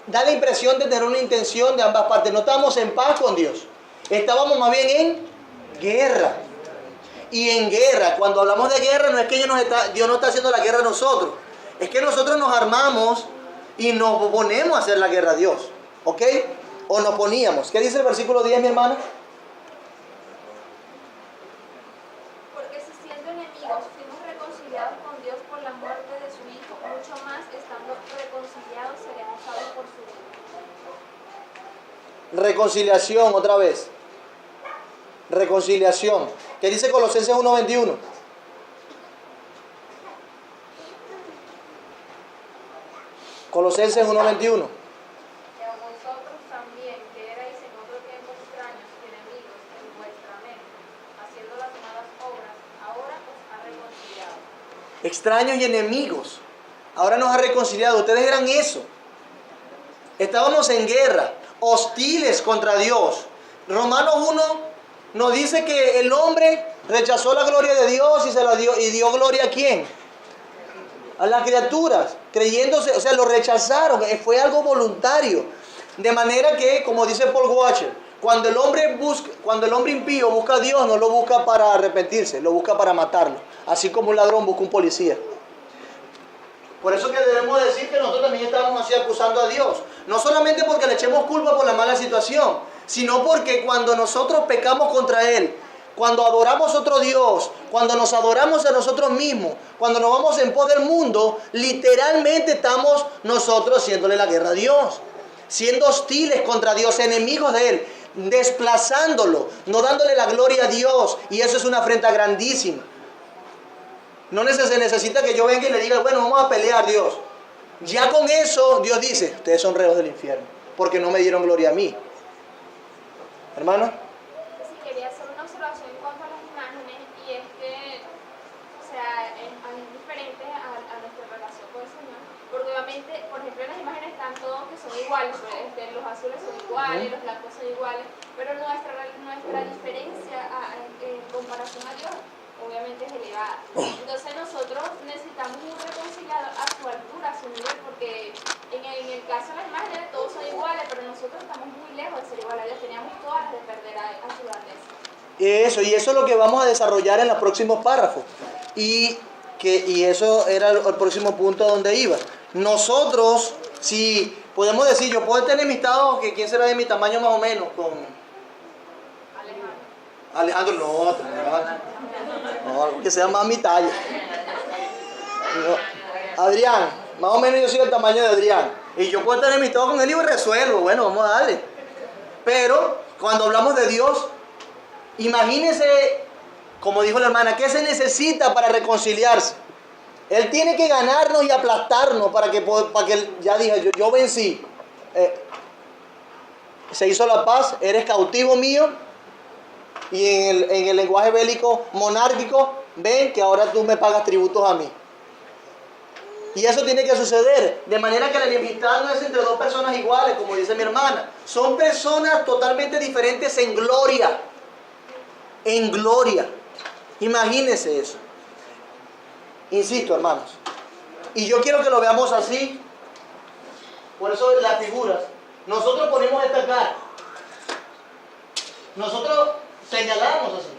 da la impresión de tener una intención de ambas partes. No estamos en paz con Dios. Estábamos más bien en guerra. Y en guerra, cuando hablamos de guerra, no es que Dios no está haciendo la guerra a nosotros. Es que nosotros nos armamos y nos ponemos a hacer la guerra a Dios. ¿Ok? O nos poníamos. ¿Qué dice el versículo 10, mi hermana? Porque si siendo enemigos fuimos reconciliados con Dios por la muerte de su Hijo, mucho más estando reconciliados seremos salvos por su vida. Reconciliación, otra vez. Reconciliación. ¿Qué dice Colosenses 1.21? Colosenses 1.21. Y a vosotros también, que erais en otro tiempo extraños y enemigos en vuestra mente, haciendo las malas obras, ahora os ha reconciliado. Extraños y enemigos. Ahora nos ha reconciliado. Ustedes eran eso. Estábamos en guerra, hostiles contra Dios. Romanos 1 nos dice que el hombre rechazó la gloria de Dios y se la dio. ¿Y dio gloria a quién? A las criaturas, creyéndose, o sea, lo rechazaron, fue algo voluntario. De manera que, como dice Paul Washer, cuando el hombre impío busca a Dios, no lo busca para arrepentirse, lo busca para matarlo. Así como un ladrón busca un policía. Por eso que debemos decir que nosotros también estamos así acusando a Dios. No solamente porque le echemos culpa por la mala situación, sino porque cuando nosotros pecamos contra Él, cuando adoramos a otro Dios, cuando nos adoramos a nosotros mismos, cuando nos vamos en pos del mundo, literalmente estamos nosotros haciéndole la guerra a Dios, siendo hostiles contra Dios, enemigos de Él, desplazándolo, no dándole la gloria a Dios, y eso es una afrenta grandísima. No se necesita que yo venga y le diga, bueno, vamos a pelear, Dios. Ya con eso, Dios dice, ustedes son reos del infierno, porque no me dieron gloria a mí. Hermano. Sí, quería hacer una observación en cuanto a las imágenes, y es que, o sea, es diferente a nuestra relación con el Señor, porque obviamente, por ejemplo, en las imágenes están todos que son iguales, los azules son iguales, los blancos son iguales, pero nuestra diferencia en comparación a Dios, obviamente es elevada. Entonces nosotros necesitamos un reconciliador a su altura, a su nivel, porque en el caso de las imágenes todos son iguales, pero nosotros estamos muy lejos de ser iguales a Dios, teníamos todas las de perder a su grandeza. Y eso es lo que vamos a desarrollar en los próximos párrafos. Y eso era el próximo punto a donde iba. Nosotros, si podemos decir, yo puedo tener enemistado, que quién será de mi tamaño más o menos, con Alejandro, no, que sea más mi talla. No. Adrián, más o menos yo soy del tamaño de Adrián. Y yo puedo tener enemistado con él y resuelvo, bueno, vamos a darle. Pero cuando hablamos de Dios, imagínense, como dijo la hermana, ¿qué se necesita para reconciliarse? Él tiene que ganarnos y aplastarnos para que ya dije, yo vencí. Se hizo la paz, eres cautivo mío. Y en el lenguaje bélico monárquico, ven que ahora tú me pagas tributos a mí. Y eso tiene que suceder. De manera que la enemistad no es entre dos personas iguales, como dice mi hermana. Son personas totalmente diferentes en gloria. En gloria. Imagínense eso. Insisto, hermanos. Y yo quiero que lo veamos así. Por eso las figuras. Nosotros ponemos esta cara. Nosotros señalamos así.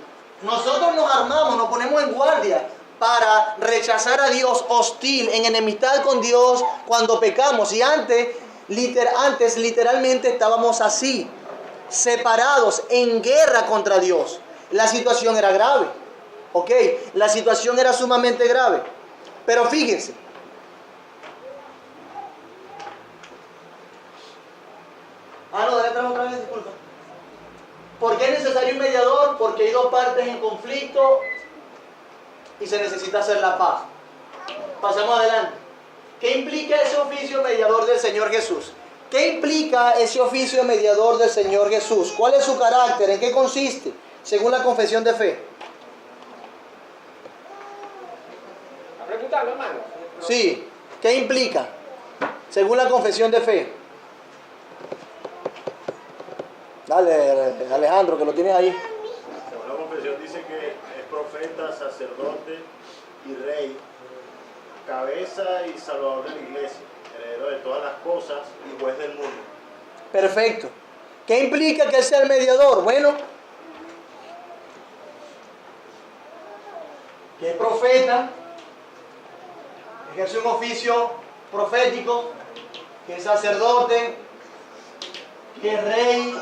Nosotros nos armamos, nos ponemos en guardia para rechazar a Dios, hostil, en enemistad con Dios cuando pecamos. Y antes literalmente estábamos así, separados, en guerra contra Dios. La situación era grave. ¿Ok? La situación era sumamente grave. Pero fíjense. Dale atrás otra vez, disculpa. ¿Por qué es necesario un mediador? Porque hay dos partes en conflicto y se necesita hacer la paz. Pasemos adelante. ¿Qué implica ese oficio mediador del Señor Jesús? ¿Qué implica ese oficio mediador del Señor Jesús? ¿Cuál es su carácter? ¿En qué consiste? Según la confesión de fe. ¿A preguntarlo, hermano? Sí. ¿Qué implica? Según la confesión de fe. Dale, Alejandro, que lo tienes ahí. Según la confesión dice que es profeta, sacerdote y rey, cabeza y salvador de la iglesia, heredero de todas las cosas y juez del mundo. Perfecto. ¿Qué implica que sea el mediador? Bueno, que es profeta, ejerce un oficio profético, que es sacerdote, que es rey,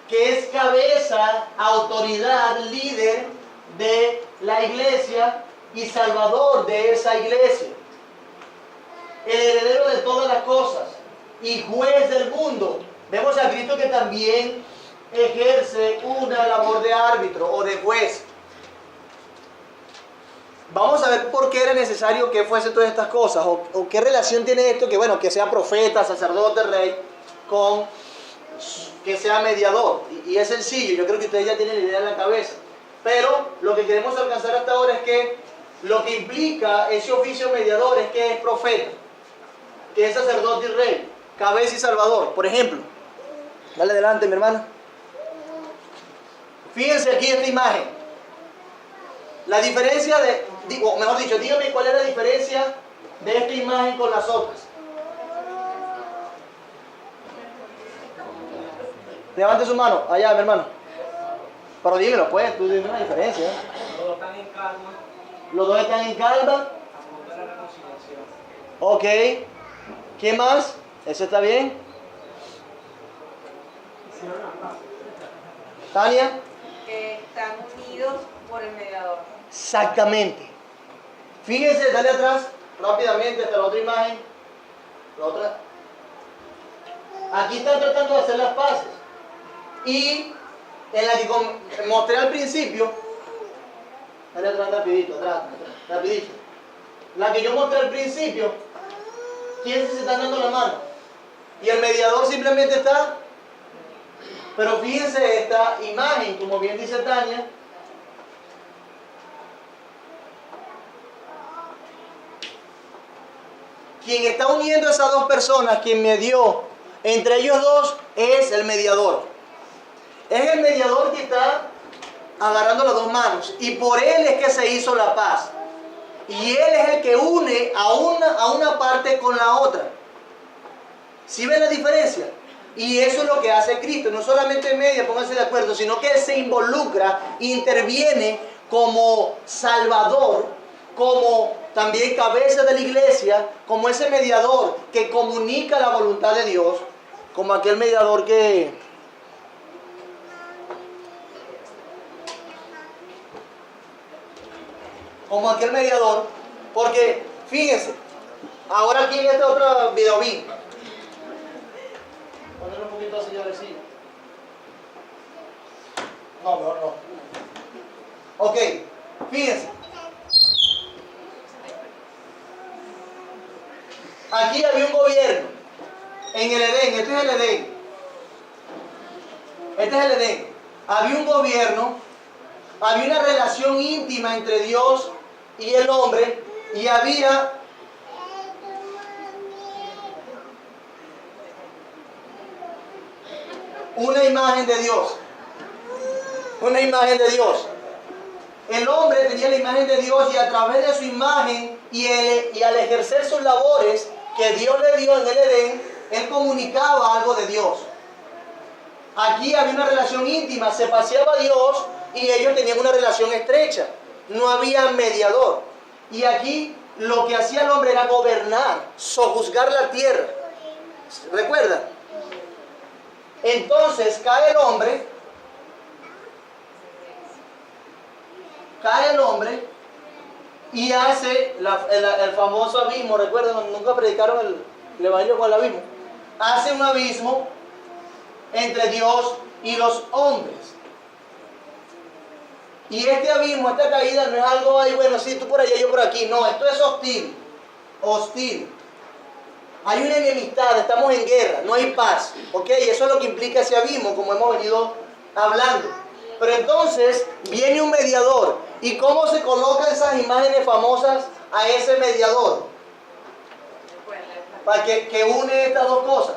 que es cabeza, autoridad, líder de la iglesia y salvador de esa iglesia. El heredero de todas las cosas y juez del mundo. Vemos a Cristo que también ejerce una labor de árbitro o de juez. Vamos a ver por qué era necesario que fuese todas estas cosas o qué relación tiene esto, que bueno, que sea profeta, sacerdote, rey, con que sea mediador. Y es sencillo, yo creo que ustedes ya tienen la idea en la cabeza. Pero lo que queremos alcanzar hasta ahora es que lo que implica ese oficio mediador es que es profeta, que es sacerdote y rey, cabeza y salvador. Por ejemplo, dale adelante, mi hermana. Fíjense aquí esta imagen. La diferencia o mejor dicho, dígame cuál es la diferencia de esta imagen con las otras. Levante su mano. Allá, mi hermano. Pero dímelo, pues, tú dime la diferencia. Los dos están en calma, Los dos están en calma. a punto de la reconciliación. Ok. ¿Qué más? ¿Eso está bien? Hicieron la paz. Tania. Que están unidos por el mediador. Exactamente. Fíjense, dale atrás rápidamente hasta la otra imagen. La otra. Aquí están tratando de hacer las paces. Y en la que mostré al principio, dale atrás rapidito, rapidito. La que yo mostré al principio, ¿quién se está dando la mano? Y el mediador simplemente está. Pero fíjense esta imagen, como bien dice Tania. Quien está uniendo a esas dos personas, quien medió entre ellos dos, es el mediador. Es el mediador que está agarrando las dos manos. Y por él es que se hizo la paz. Y él es el que une a una parte con la otra. ¿Sí ven la diferencia? Y eso es lo que hace Cristo. No solamente media, pónganse de acuerdo, sino que él se involucra, interviene como Salvador, como también cabeza de la iglesia, como ese mediador que comunica la voluntad de Dios, como aquel mediador porque fíjense, ahora aquí en este otro video vi, ponerlo un poquito así, a ver si. No, mejor no. Ok, fíjense. Aquí había un gobierno en el Edén, este es el Edén. Este es el Edén. Había un gobierno, había una relación íntima entre Dios y el hombre, y había una imagen de Dios. Una imagen de Dios. El hombre tenía la imagen de Dios y a través de su imagen y al ejercer sus labores que Dios le dio en el Edén, él comunicaba algo de Dios. Aquí había una relación íntima, se paseaba Dios y ellos tenían una relación estrecha. No había mediador. Y aquí lo que hacía el hombre era gobernar, sojuzgar la tierra. ¿Recuerdan? Entonces cae el hombre y hace el famoso abismo. ¿Recuerdan? Nunca predicaron el evangelio con el abismo. Hace un abismo entre Dios y los hombres. Y este abismo, esta caída no es algo ahí, bueno, sí, tú por allá, yo por aquí. No, esto es hostil. Hostil. Hay una enemistad, estamos en guerra, no hay paz. ¿Ok? Y eso es lo que implica ese abismo, como hemos venido hablando. Pero entonces viene un mediador. ¿Y cómo se colocan esas imágenes famosas a ese mediador? Para que une estas dos cosas.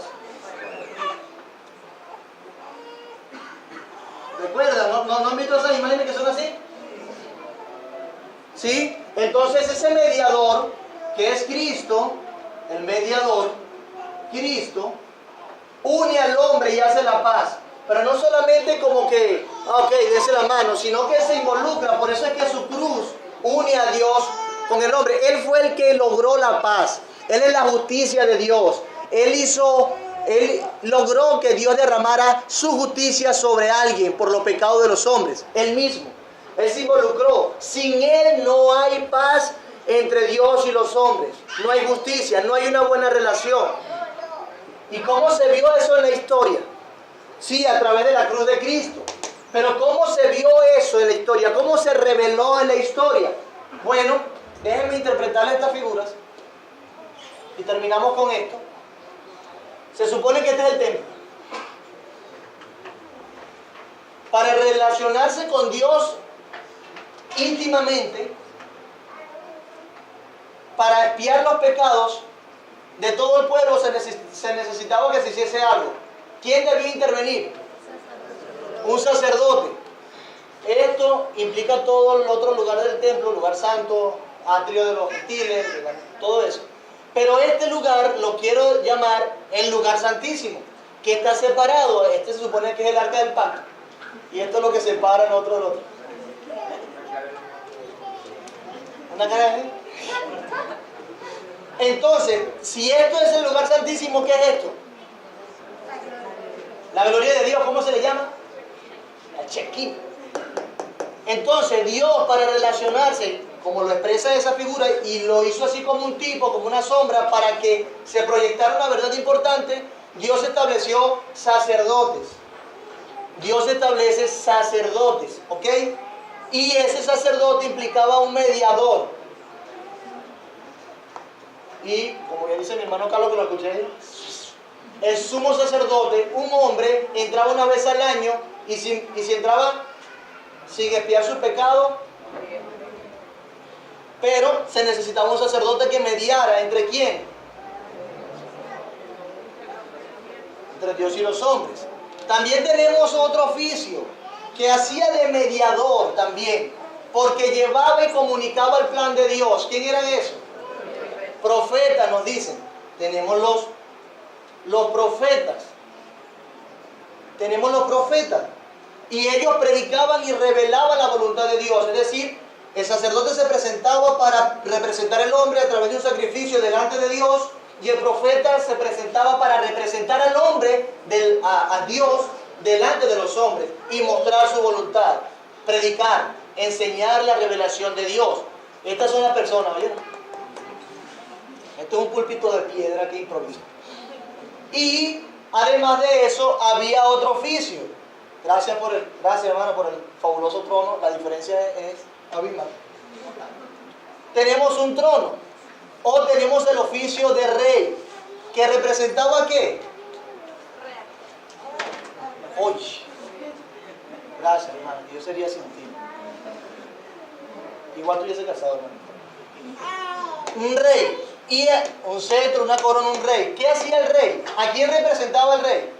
¿Recuerdan? ¿No han visto esas imágenes que son así? ¿Sí? Entonces ese mediador, que es Cristo, el mediador, Cristo, une al hombre y hace la paz. Pero no solamente como que, ok, dése la mano, sino que se involucra. Por eso es que su cruz une a Dios con el hombre. Él fue el que logró la paz. Él es la justicia de Dios. Él logró que Dios derramara su justicia sobre alguien por los pecados de los hombres. Él mismo. Él se involucró. Sin Él no hay paz entre Dios y los hombres. No hay justicia, no hay una buena relación. ¿Y cómo se vio eso en la historia? Sí, a través de la cruz de Cristo. Pero ¿cómo se vio eso en la historia? ¿Cómo se reveló en la historia? Bueno, déjenme interpretar estas figuras y terminamos con esto. Se supone que este es el templo. Para relacionarse con Dios íntimamente, para expiar los pecados de todo el pueblo, se necesitaba que se hiciese algo. ¿Quién debía intervenir? Un sacerdote. Esto implica todo el otro lugar del templo, lugar santo, atrio de los gentiles, todo eso. Pero este lugar lo quiero llamar el lugar santísimo, ¿Qué está separado? Este se supone que es el arca del pacto. Y esto es lo que separa a otro del otro. ¿Una cara de... Entonces, si esto es el lugar santísimo, ¿qué es esto? La gloria de Dios, ¿cómo se le llama? La Shekinah. Entonces, Dios, para relacionarse, como lo expresa esa figura, y lo hizo así como un tipo, como una sombra, para que se proyectara una verdad importante, Dios estableció sacerdotes. Dios establece sacerdotes, ¿ok? Y ese sacerdote implicaba un mediador. Y, como bien dice mi hermano Carlos, que lo escuché, el sumo sacerdote, un hombre, entraba una vez al año, y si entraba sin expiar sus pecados, pero se necesitaba un sacerdote que mediara, ¿entre quién? Entre Dios y los hombres. También tenemos otro oficio que hacía de mediador también, porque llevaba y comunicaba el plan de Dios. ¿Quién eran esos? Profetas, nos dicen. Tenemos los profetas. Tenemos los profetas. Y ellos predicaban y revelaban la voluntad de Dios. Es decir, el sacerdote se presentaba para representar al hombre a través de un sacrificio delante de Dios, y el profeta se presentaba para representar al hombre, a Dios, delante de los hombres y mostrar su voluntad, predicar, enseñar la revelación de Dios. Estas son las personas, ¿vieron? Esto es un púlpito de piedra que improviso. Y además de eso, había otro oficio. Gracias hermano por el fabuloso trono. La diferencia es abismal. Tenemos un trono, o tenemos el oficio de rey, que representaba ¿qué? Oye, gracias hermano, yo sería sin ti. Igual tú ya se casado, hermano. Un rey, y un cetro, una corona, un rey. ¿Qué hacía el rey? ¿A quién representaba el rey?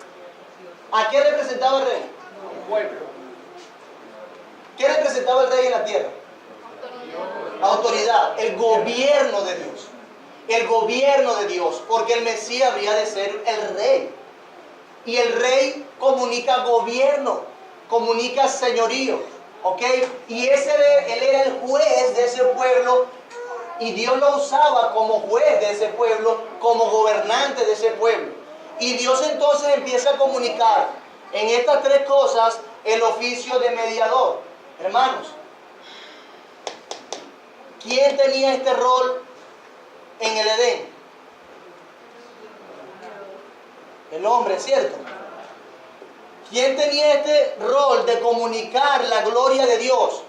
¿A qué representaba el rey? Pueblo. ¿Qué representaba el rey en la tierra? La autoridad, el gobierno de Dios. El gobierno de Dios, porque el Mesías había de ser el rey. Y el rey comunica gobierno, comunica señorío, ¿ok? Y él era el juez de ese pueblo, y Dios lo usaba como juez de ese pueblo, como gobernante de ese pueblo. Y Dios entonces empieza a comunicar en estas tres cosas el oficio de mediador. Hermanos, ¿quién tenía este rol en el Edén? El hombre, ¿cierto? ¿Quién tenía este rol de comunicar la gloria de Dios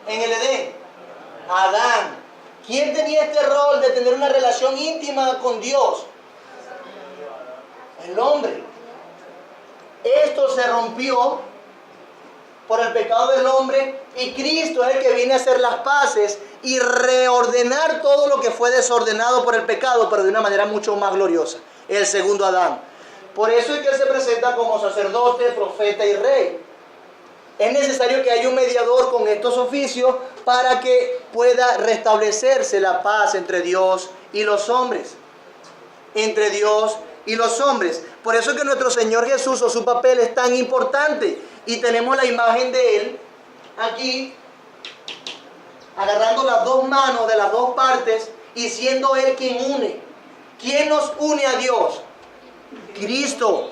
en el Edén? Adán. ¿Quién tenía este rol de tener una relación íntima con Dios? El hombre. Esto se rompió por el pecado del hombre, y Cristo es el que viene a hacer las paces y reordenar todo lo que fue desordenado por el pecado, pero de una manera mucho más gloriosa. El segundo Adán. Por eso es que él se presenta como sacerdote, profeta y rey. Es necesario que haya un mediador con estos oficios para que pueda restablecerse la paz entre Dios y los hombres. Entre Dios y los hombres. Por eso es que nuestro Señor Jesús, o su papel, es tan importante. Y tenemos la imagen de Él aquí, agarrando las dos manos de las dos partes y siendo Él quien une. ¿Quién nos une a Dios? Cristo.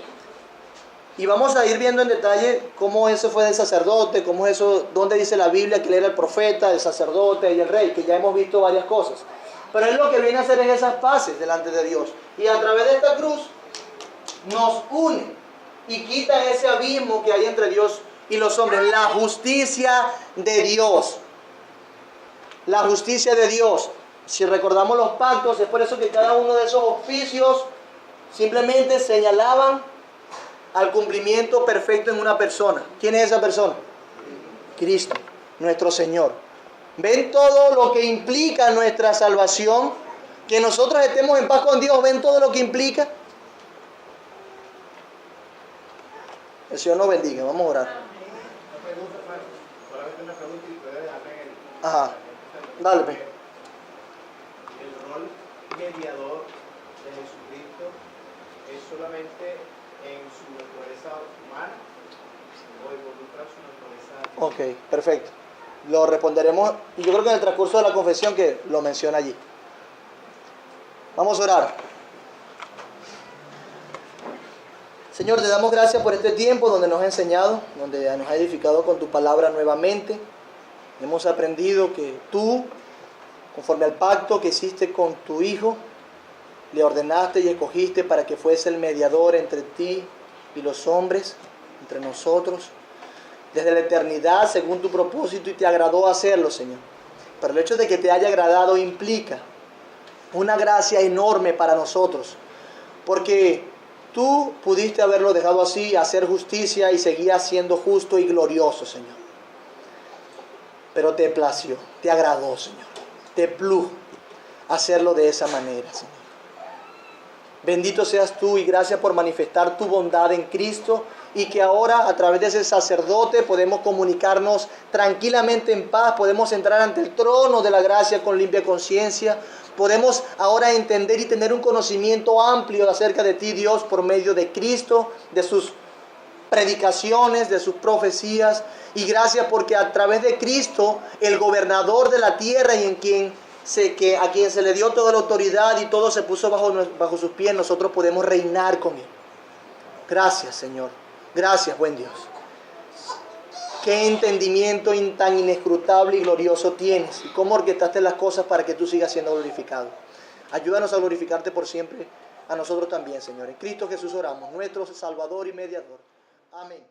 Y vamos a ir viendo en detalle cómo eso fue del sacerdote, cómo eso, dónde dice la Biblia que él era el profeta, el sacerdote y el rey, que ya hemos visto varias cosas. Pero él lo que viene a hacer es esas paces delante de Dios. Y a través de esta cruz nos une y quita ese abismo que hay entre Dios y los hombres. La justicia de Dios. La justicia de Dios. Si recordamos los pactos, es por eso que cada uno de esos oficios simplemente señalaban al cumplimiento perfecto en una persona. ¿Quién es esa persona? Cristo, nuestro Señor. ¿Ven todo lo que implica nuestra salvación? Que nosotros estemos en paz con Dios. ¿Ven todo lo que implica? El Señor nos bendiga. Vamos a orar. Solamente una pregunta y puede dejarme en el... Ajá. Dale, pues. El rol mediador de Jesucristo es solamente en su naturaleza humana o involucra su naturaleza divina? Ok, perfecto. Lo responderemos, y yo creo que en el transcurso de la confesión que lo menciona allí. Vamos a orar. Señor, te damos gracias por este tiempo donde nos has enseñado, donde nos has edificado con tu palabra nuevamente. Hemos aprendido que tú, conforme al pacto que hiciste con tu Hijo, le ordenaste y escogiste para que fuese el mediador entre ti y los hombres, entre nosotros, desde la eternidad, según tu propósito, y te agradó hacerlo, Señor. Pero el hecho de que te haya agradado implica una gracia enorme para nosotros, porque tú pudiste haberlo dejado así, hacer justicia y seguir siendo justo y glorioso, Señor. Pero te plació, te agradó, Señor. Te plujo hacerlo de esa manera, Señor. Bendito seas tú y gracias por manifestar tu bondad en Cristo y que ahora a través de ese sacerdote podemos comunicarnos tranquilamente en paz, podemos entrar ante el trono de la gracia con limpia conciencia, podemos ahora entender y tener un conocimiento amplio acerca de ti, Dios, por medio de Cristo, de sus predicaciones, de sus profecías, y gracias porque a través de Cristo, el gobernador de la tierra y a quien se le dio toda la autoridad y todo se puso bajo sus pies, nosotros podemos reinar con Él. Gracias, Señor. Gracias, buen Dios. Qué entendimiento tan inescrutable y glorioso tienes y cómo orquestaste las cosas para que tú sigas siendo glorificado. Ayúdanos a glorificarte por siempre a nosotros también, Señor. En Cristo Jesús oramos, nuestro Salvador y Mediador. Amén.